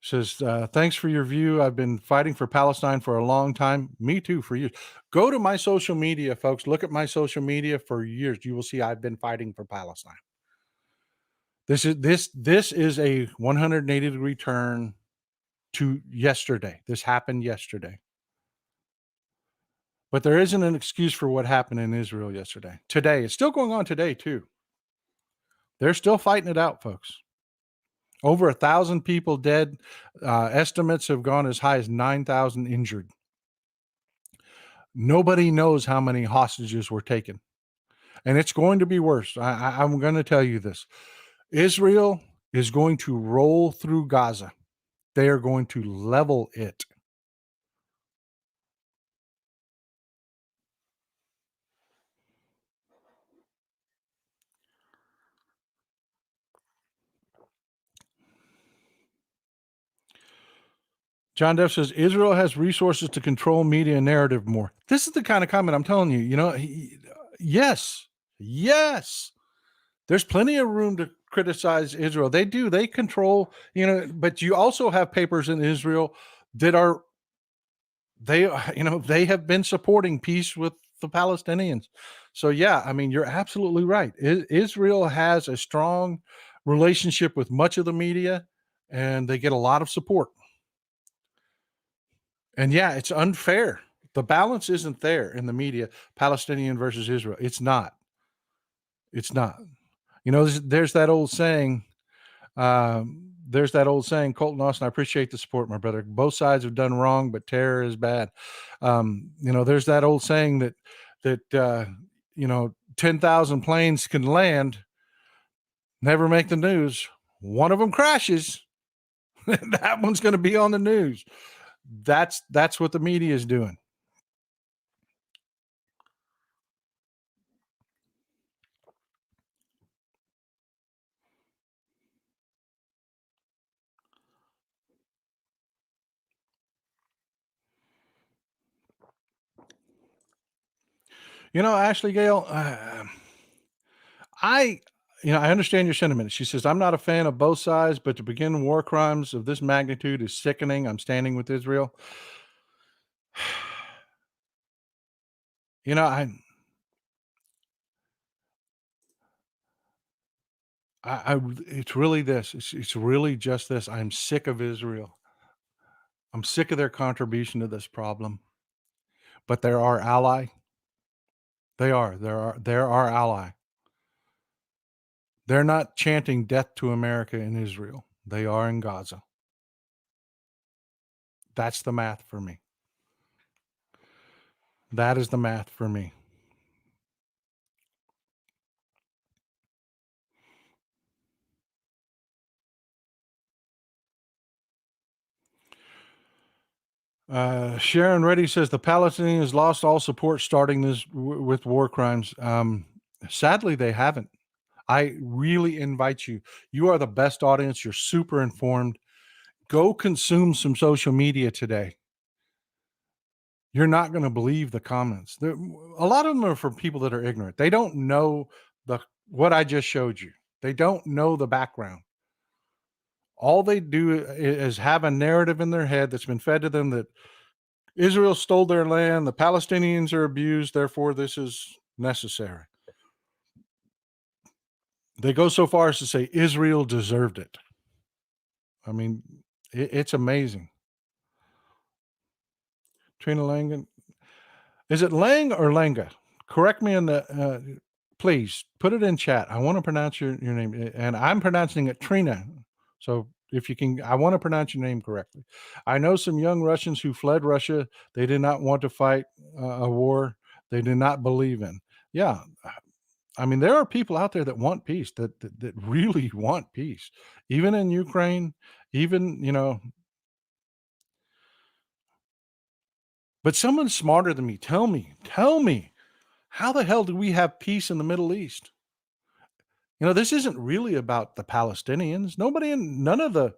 Says, thanks for your view. I've been fighting for Palestine for a long time. Me too, for years. Go to my social media, folks. Look at my social media for years. You will see I've been fighting for Palestine. This is a 180-degree turn to yesterday. This happened yesterday. But there isn't an excuse for what happened in Israel yesterday. Today, it's still going on today, too. They're still fighting it out, folks. Over 1,000 people dead. Estimates have gone as high as 9,000 injured. Nobody knows how many hostages were taken. And it's going to be worse. I'm going to tell you this. Israel is going to roll through Gaza. They are going to level it. John Deff says Israel has resources to control media narrative more. This is the kind of comment I'm telling you. Yes, yes. There's plenty of room to criticize Israel. They do. They control. But you also have papers in Israel that are they have been supporting peace with the Palestinians. So yeah, I mean, you're absolutely right. Israel has a strong relationship with much of the media, and they get a lot of support. And yeah, it's unfair. The balance isn't there in the media, Palestinian versus Israel. It's not. It's not. There's that old saying. Colton Austin, I appreciate the support, my brother. Both sides have done wrong, but terror is bad. There's that old saying that 10,000 planes can land, never make the news. One of them crashes. That one's going to be on the news. That's what the media is doing. Ashley Gale, I understand your sentiment. She says, I'm not a fan of both sides, but to begin war crimes of this magnitude is sickening. I'm standing with Israel. I it's really this. It's really just this. I'm sick of Israel. I'm sick of their contribution to this problem. But they're our ally. They're our ally. They're not chanting death to America in Israel. They are in Gaza. That's the math for me. That is the math for me. Sharon Reddy says the Palestinians lost all support starting this with war crimes. Sadly, they haven't. I really invite you. You are the best audience. You're super informed. Go consume some social media today. You're not going to believe the comments. A lot of them are from people that are ignorant. They don't know what I just showed you. They don't know the background. All they do is have a narrative in their head that's been fed to them that Israel stole their land, the Palestinians are abused, therefore this is necessary. They go so far as to say Israel deserved it. I mean, it's amazing. Trina Langan. Is it Lang or Langa? Correct me in the, please put it in chat. I want to pronounce your name, and I'm pronouncing it Trina. So if you can, I want to pronounce your name correctly. I know some young Russians who fled Russia. They did not want to fight a war they do not believe in. Yeah. I mean, there are people out there that want peace, that really want peace, even in Ukraine, even. But someone smarter than me, tell me, how the hell do we have peace in the Middle East? This isn't really about the Palestinians. None of the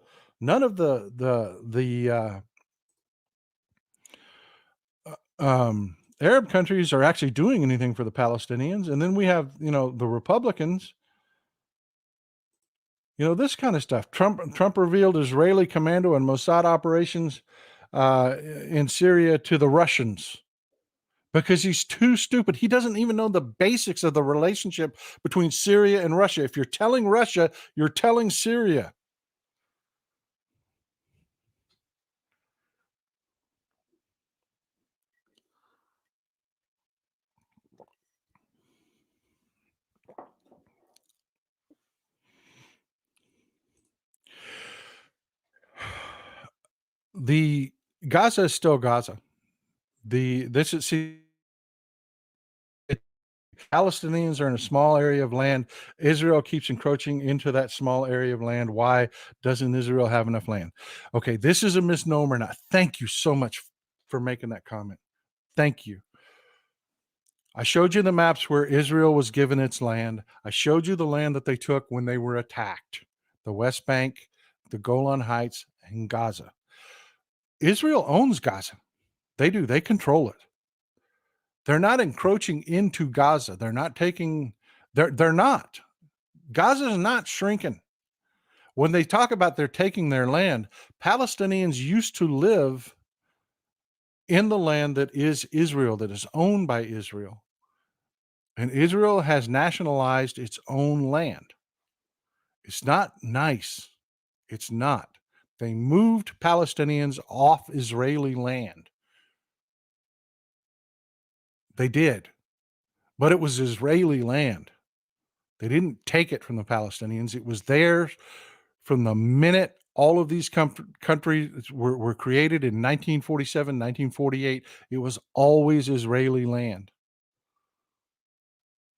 Arab countries are actually doing anything for the Palestinians. And then we have, the Republicans, this kind of stuff. Trump revealed Israeli commando and Mossad operations in Syria to the Russians because he's too stupid. He doesn't even know the basics of the relationship between Syria and Russia. If you're telling Russia, you're telling Syria. The Gaza is still Gaza. Palestinians are in a small area of land. Israel keeps encroaching into that small area of land. Why doesn't Israel have enough land? Okay, this is a misnomer. And I thank you so much for making that comment. Thank you. I showed you the maps where Israel was given its land. I showed you the land that they took when they were attacked, the West Bank, the Golan Heights, and Gaza. Israel owns Gaza. They do. They control it. They're not encroaching into Gaza. They're not taking. They're not. Gaza is not shrinking. When they talk about they're taking their land, Palestinians used to live in the land that is Israel, that is owned by Israel. And Israel has nationalized its own land. It's not nice. It's not. They moved Palestinians off Israeli land. They did, but it was Israeli land. They didn't take it from the Palestinians. It was theirs from the minute all of these countries were created in 1947, 1948. It was always Israeli land.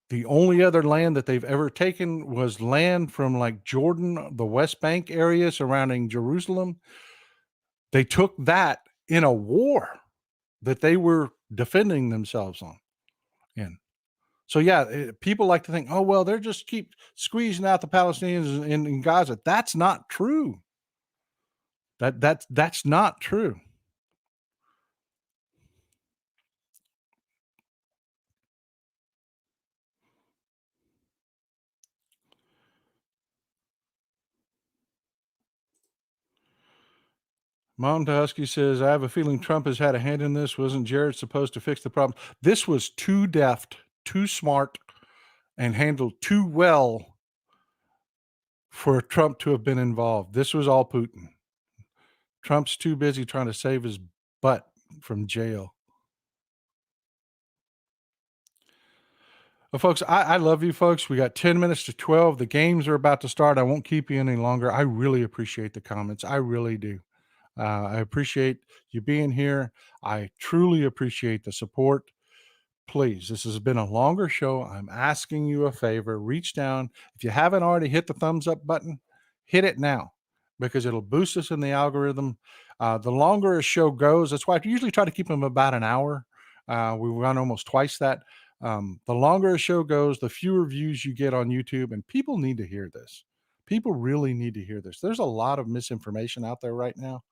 The only other land that they've ever taken was land from like Jordan, the West Bank area surrounding Jerusalem. They took that in a war that they were defending themselves on in. So yeah, people like to think, oh well, they're just keep squeezing out the Palestinians in Gaza. That's not true. That's not true. Mom Husky says, I have a feeling Trump has had a hand in this. Wasn't Jared supposed to fix the problem? This was too deft, too smart, and handled too well for Trump to have been involved. This was all Putin. Trump's too busy trying to save his butt from jail. Well, folks, I love you folks. We got 10 minutes to 12. The games are about to start. I won't keep you any longer. I really appreciate the comments. I really do. I appreciate you being here. I truly appreciate the support. Please, this has been a longer show. I'm asking you a favor. Reach down. If you haven't already hit the thumbs up button, hit it now because it'll boost us in the algorithm. The longer a show goes, that's why I usually try to keep them about an hour. We run almost twice that. The longer a show goes, the fewer views you get on YouTube, and people need to hear this. People really need to hear this. There's a lot of misinformation out there right now.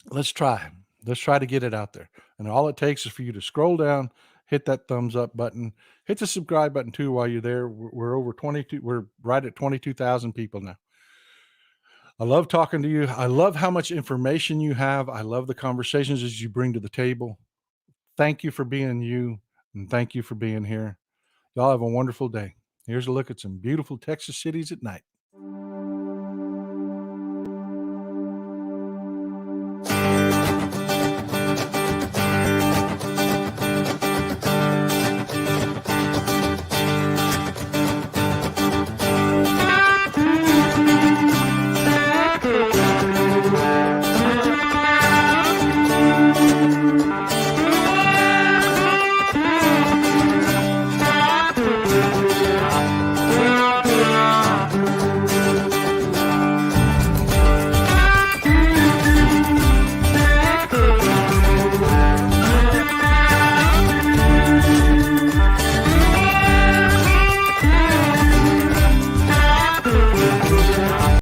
Let's try. Let's try to get it out there. And all it takes is for you to scroll down, hit that thumbs up button, hit the subscribe button too while you're there. We're over 22. We're right at 22,000 people now. I love talking to you. I love how much information you have. I love the conversations that you bring to the table. Thank you for being you, and thank you for being here. Y'all have a wonderful day. Here's a look at some beautiful Texas cities at night.